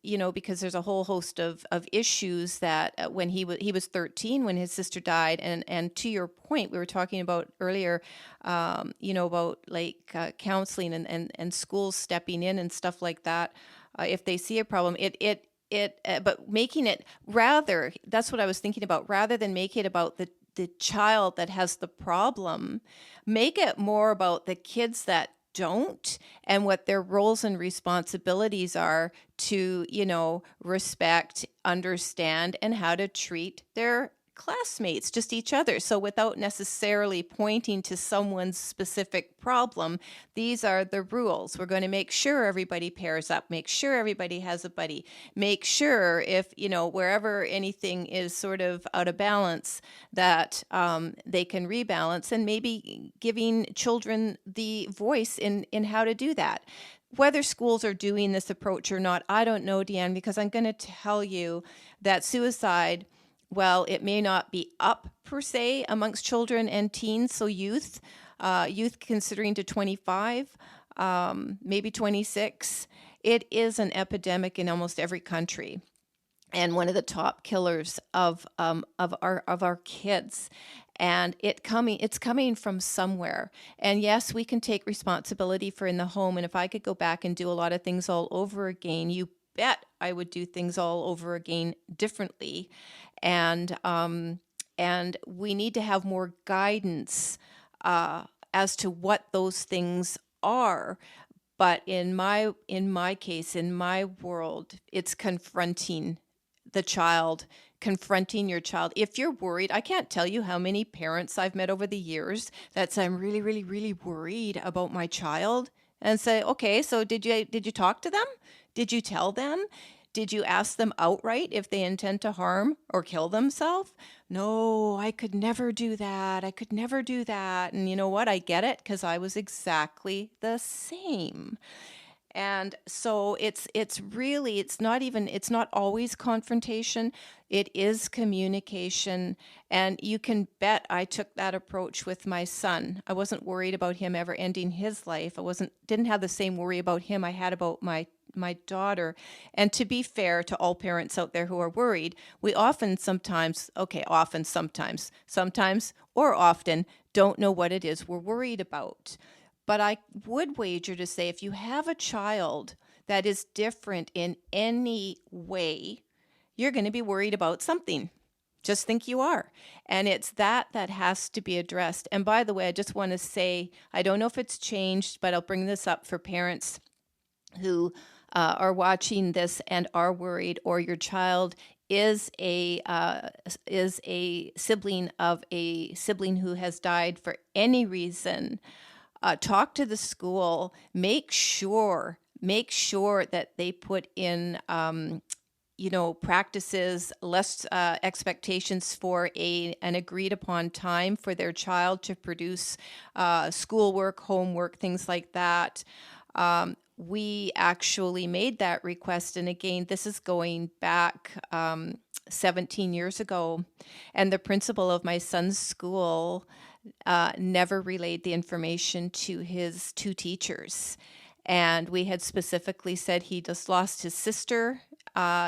because there's a whole host of issues that when he was 13 when his sister died. And to your point, we were talking about earlier, about like counseling and schools stepping in and stuff like that. If they see a problem, but making it that's what I was thinking about, rather than make it about the child that has the problem, make it more about the kids that don't, and what their roles and responsibilities are to, respect, understand, and how to treat their classmates, just each other. So without necessarily pointing to someone's specific problem, these are the rules. We're going to make sure everybody pairs up, make sure everybody has a buddy, make sure if, wherever anything is sort of out of balance, that they can rebalance, and maybe giving children the voice in how to do that. Whether schools are doing this approach or not, I don't know, Deann, because I'm going to tell you that suicide, well, it may not be up per se amongst children and teens, so youth considering to 25, maybe 26, it is an epidemic in almost every country, and one of the top killers of our kids. and it's coming from somewhere. And yes, we can take responsibility for in the home. And if I could go back and do a lot of things all over again, you bet I would do things all over again differently. And we need to have more guidance uh, as to what those things are. But in my case, in my world, it's the child, confronting your child. If you're worried, I can't tell you how many parents I've met over the years that say, I'm really, really, really worried about my child. And say, okay, so did you talk to them? Did you tell them? Did you ask them outright if they intend to harm or kill themselves? No, I could never do that. I could never do that. And you know what? I get it because I was exactly the same. And so it's not always confrontation. It is communication. And you can bet I took that approach with my son. I wasn't worried about him ever ending his life. Didn't have the same worry about him I had about my daughter. And to be fair to all parents out there who are worried, we sometimes or often don't know what it is we're worried about. But I would wager to say if you have a child that is different in any way, you're going to be worried about something. Just think you are. And it's that has to be addressed. And by the way, I just want to say, I don't know if it's changed, but I'll bring this up for parents who are watching this and are worried, or your child is a sibling of a sibling who has died for any reason. Talk to the school. Make sure that they put in, practices, less expectations for an agreed upon time for their child to produce schoolwork, homework, things like that. We actually made that request, and again, this is going back 17 years ago, and the principal of my son's school never relayed the information to his two teachers. And we had specifically said he just lost his sister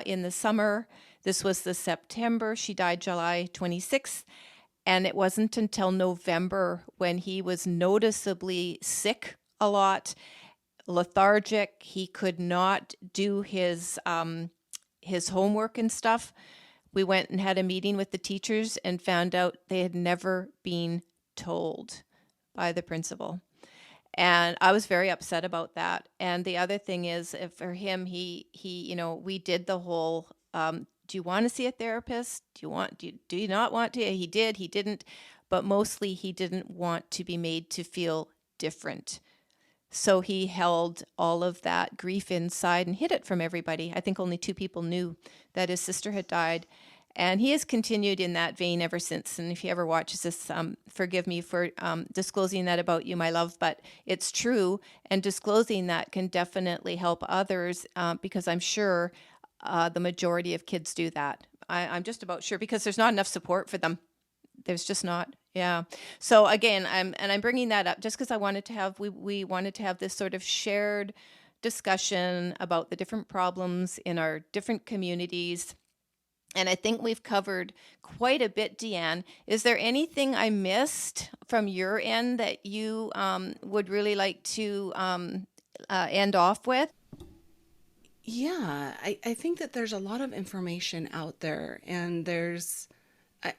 in the summer. This was the September. She died July 26th. And it wasn't until November when he was noticeably sick a lot, lethargic. He could not do his homework and stuff. We went and had a meeting with the teachers and found out they had never been told by the principal. And I was very upset about that. And the other thing is, if for him, we did the whole, do you want to see a therapist? Do you not want to? He did, he didn't, but mostly he didn't want to be made to feel different. So he held all of that grief inside and hid it from everybody. I think only 2 people knew that his sister had died. And he has continued in that vein ever since. And if he ever watches this, forgive me for disclosing that about you, my love, but it's true. And disclosing that can definitely help others because I'm sure the majority of kids do that. I'm just about sure because there's not enough support for them. There's just not. Yeah. So again, I'm bringing that up just because I wanted to have, we wanted to have this sort of shared discussion about the different problems in our different communities. And I think we've covered quite a bit, Deann. Is there anything I missed from your end that you would really like to end off with? Yeah, I think that there's a lot of information out there, and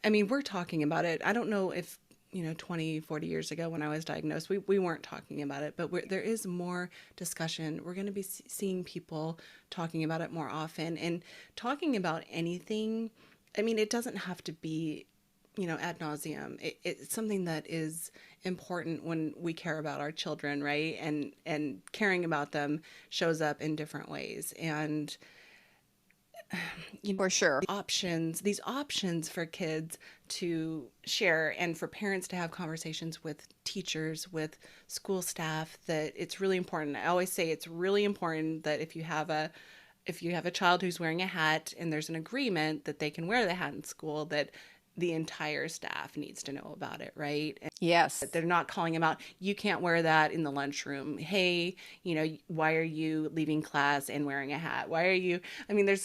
I mean, we're talking about it. I don't know if, 20, 40 years ago when I was diagnosed, we weren't talking about it, but there is more discussion. We're going to be seeing people talking about it more often and talking about anything. I mean, it doesn't have to be, ad nauseum. It's something that is important when we care about our children, right? And caring about them shows up in different ways. And For sure. these options for kids to share and for parents to have conversations with teachers, with school staff, that it's really important. I always say it's really important that if you have a child who's wearing a hat and there's an agreement that they can wear the hat in school, that the entire staff needs to know about it, right? And Yes. they're not calling them out. You can't wear that in the lunchroom. Hey, why are you leaving class and wearing a hat? Why are you? I mean, there's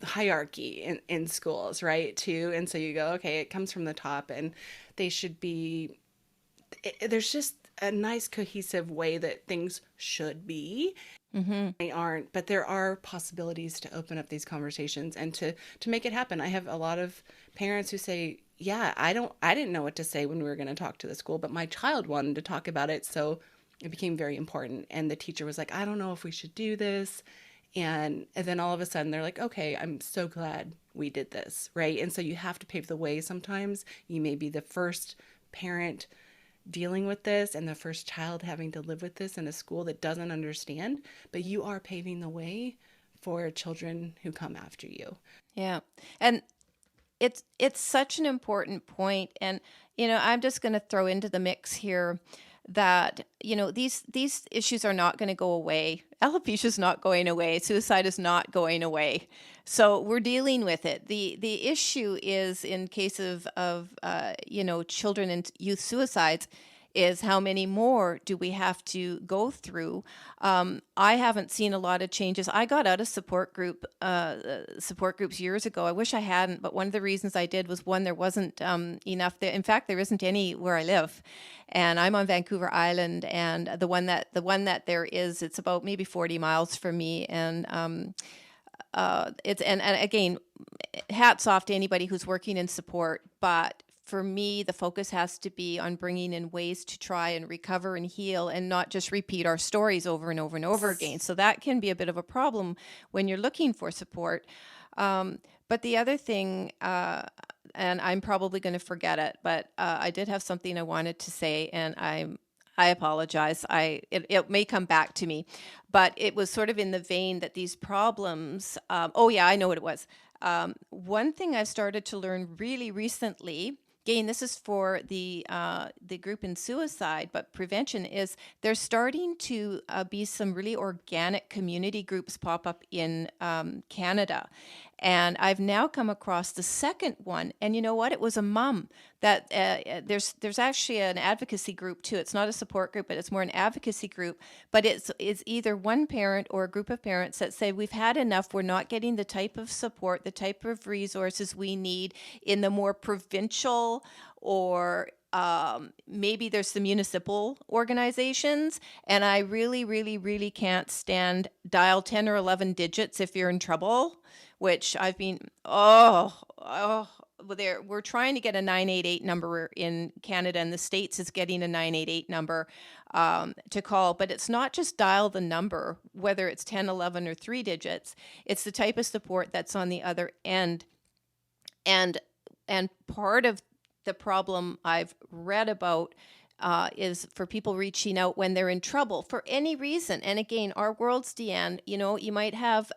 hierarchy in schools, right? Too. And so you go, okay, it comes from the top, and they should be, there's just a nice cohesive way that things should be. Mhm. They aren't, but there are possibilities to open up these conversations and to make it happen. I have a lot of parents who say, "Yeah, I didn't know what to say when we were going to talk to the school, but my child wanted to talk about it, so it became very important." And the teacher was like, "I don't know if we should do this." And then all of a sudden they're like, "Okay, I'm so glad we did this." Right? And so you have to pave the way sometimes. You may be the first parent dealing with this and the first child having to live with this in a school that doesn't understand, but you are paving the way for children who come after you. Yeah. And it's such an important point. And I'm just going to throw into the mix here that these issues are not going to go away. Alopecia is not going away. Suicide is not going away. So we're dealing with it. The issue is, in case of children and youth suicides, is how many more do we have to go through? I haven't seen a lot of changes. I got out of support groups years ago. I wish I hadn't, but one of the reasons I did was, one, there wasn't enough there. In fact, there isn't any where I live, and I'm on Vancouver Island. And the one that there is, it's about maybe 40 miles from me, and and again, hats off to anybody who's working in support, but for me, the focus has to be on bringing in ways to try and recover and heal, and not just repeat our stories over and over and over again. So that can be a bit of a problem when you're looking for support. But the other thing, and I'm probably going to forget it, but I did have something I wanted to say, and I apologize. It may come back to me, but it was sort of in the vein that these problems. Oh yeah, I know what it was. One thing I've started to learn really recently. Again, this is for the group in suicide, but prevention, is there's starting to be some really organic community groups pop up in Canada. And I've now come across the second one, and you know what? It was a mom that there's actually an advocacy group too. It's not a support group, but it's more an advocacy group. But it's either one parent or a group of parents that say, we've had enough. We're not getting the type of support, the type of resources we need in the more provincial, or maybe there's some municipal organizations, and I really, really, really can't stand dial 10 or 11 digits if you're in trouble, which I've been, we're trying to get a 988 number in Canada, and the States is getting a 988 number to call, but it's not just dial the number, whether it's 10, 11, or 3 digits. It's the type of support that's on the other end. And part of the problem I've read about is for people reaching out when they're in trouble for any reason. And again, our world's, Deann, you might have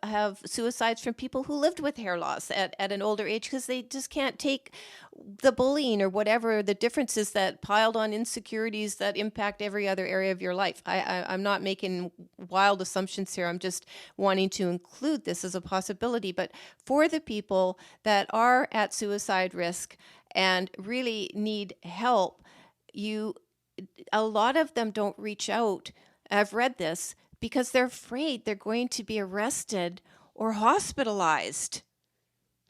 suicides from people who lived with hair loss at an older age because they just can't take the bullying or whatever the differences that piled on insecurities that impact every other area of your life. I'm not making wild assumptions here. I'm just wanting to include this as a possibility. But for the people that are at suicide risk and really need help, a lot of them don't reach out. I've read this because they're afraid they're going to be arrested or hospitalized.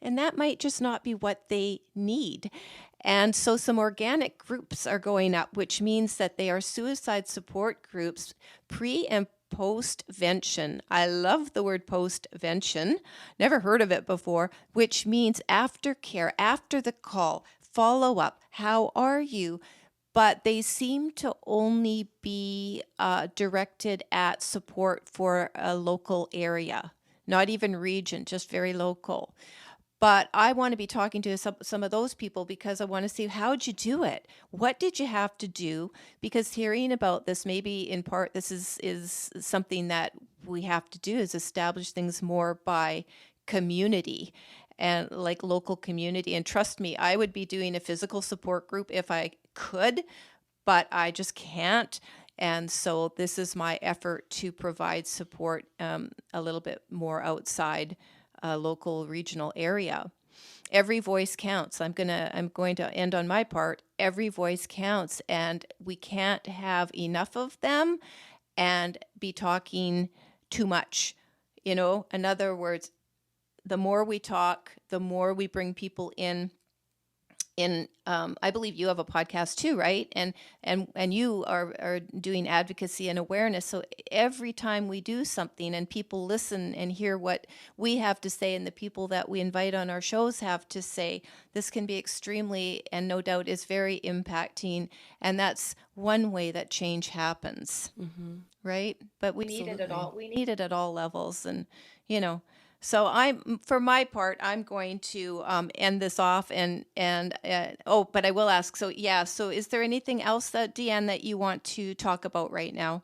And that might just not be what they need. And so some organic groups are going up, which means that they are suicide support groups, pre and post-vention. I love the word post-vention. Never heard of it before, which means aftercare, after the call, follow up. How are you? But they seem to only be directed at support for a local area, not even region, just very local. But I want to be talking to some of those people because I want to see, how'd you do it? What did you have to do? Because hearing about this, maybe in part, this is something that we have to do, is establish things more by community and like local community. And trust me, I would be doing a physical support group if I could, but I just can't. And so this is my effort to provide support a little bit more outside a local regional area. Every voice counts. I'm going to end on my part. Every voice counts, and we can't have enough of them and be talking too much. In other words, the more we talk, the more we bring people in I believe you have a podcast too, right? And you are doing advocacy and awareness. So every time we do something and people listen and hear what we have to say and the people that we invite on our shows have to say, this can be extremely, and no doubt is very impacting. And that's one way that change happens, right? But we need it at Absolutely. all. We need it at all levels, and you know. So for my part, I'm going to end this off, but I will ask. So yeah. So is there anything else that Deanne that you want to talk about right now?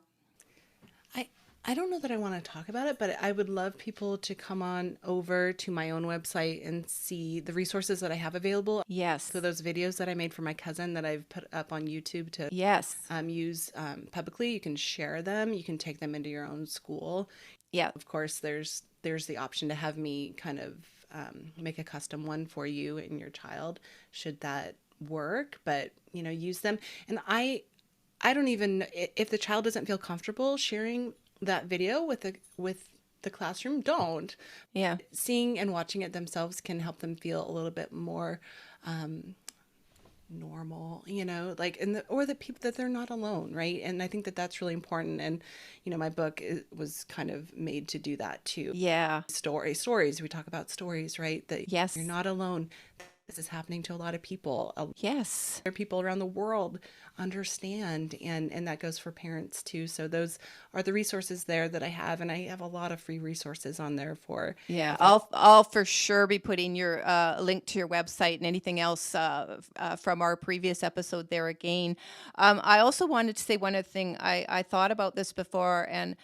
I I don't know that I want to talk about it, but I would love people to come on over to my own website and see the resources that I have available. Yes. So those videos that I made for my cousin that I've put up on YouTube to Yes. use publicly, you can share them. You can take them into your own school. Yeah. Of course, there's the option to have me kind of make a custom one for you and your child, should that work. But use them. And I don't even, if the child doesn't feel comfortable sharing that video with the classroom, don't. Yeah. Seeing and watching it themselves can help them feel a little bit more normal, or the people that they're not alone, right? And I think that that's really important. And my book was kind of made to do that too. Yeah. Stories. We talk about stories, right? That Yes. you're not alone. This is happening to a lot of people. Yes. Other people around the world understand, and that goes for parents too. So those are the resources there that I have, and I have a lot of free resources on there for. Yeah, I'll for sure be putting your link to your website and anything else from our previous episode there again. I also wanted to say one other thing. I thought about this before, and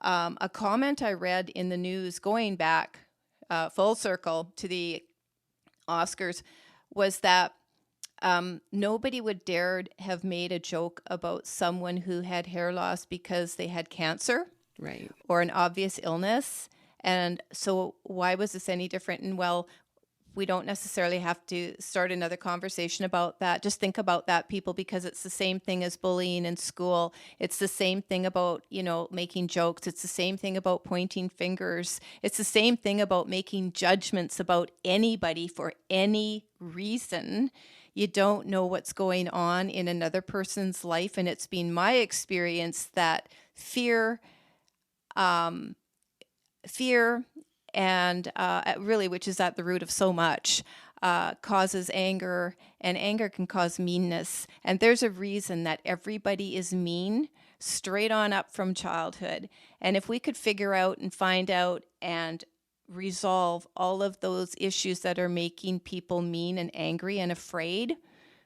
a comment I read in the news going back full circle to the Oscars was that nobody would dare have made a joke about someone who had hair loss because they had cancer, Right. or an obvious illness. And so why was this any different? And well, we don't necessarily have to start another conversation about that. Just think about that, people, because it's the same thing as bullying in school. It's the same thing about, making jokes. It's the same thing about pointing fingers. It's the same thing about making judgments about anybody for any reason. You don't know what's going on in another person's life. And it's been my experience that fear and really, which is at the root of so much, causes anger, and anger can cause meanness. And there's a reason that everybody is mean straight on up from childhood. And if we could figure out and find out and resolve all of those issues that are making people mean and angry and afraid,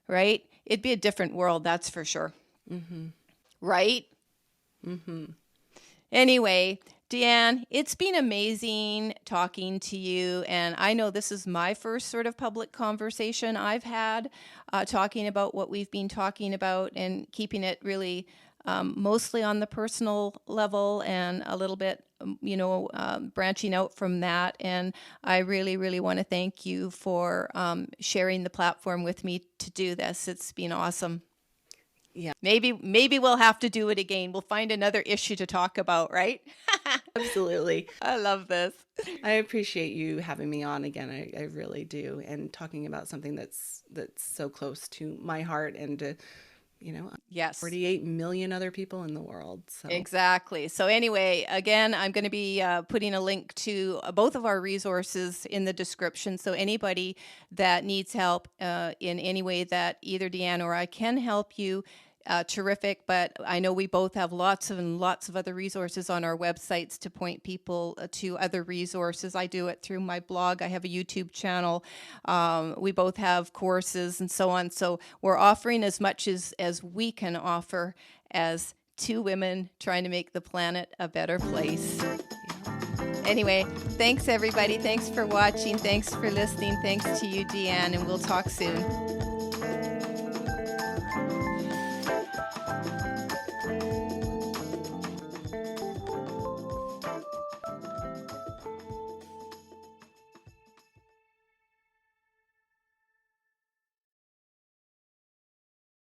right? It'd be a different world, that's for sure. Mm-hmm. Right? Mm-hmm. Anyway, Deanne, it's been amazing talking to you. And I know this is my first sort of public conversation I've had talking about what we've been talking about, and keeping it really mostly on the personal level and a little bit, branching out from that. And I really, really want to thank you for sharing the platform with me to do this. It's been awesome. Yeah. Maybe we'll have to do it again. We'll find another issue to talk about, right? Absolutely. I love this. I appreciate you having me on again. I really do. And talking about something that's so close to my heart, and to, Yes. 48 million other people in the world. So. Exactly. So anyway, again, I'm going to be putting a link to both of our resources in the description. So anybody that needs help in any way that either Deanne or I can help you, terrific. But I know we both have lots of other resources on our websites to point people to other resources. I do it through my blog. I have a YouTube channel. We both have courses and so on. So we're offering as much as we can offer as two women trying to make the planet a better place. Anyway, thanks everybody. Thanks for watching. Thanks for listening. Thanks to you, Deanne, and we'll talk soon.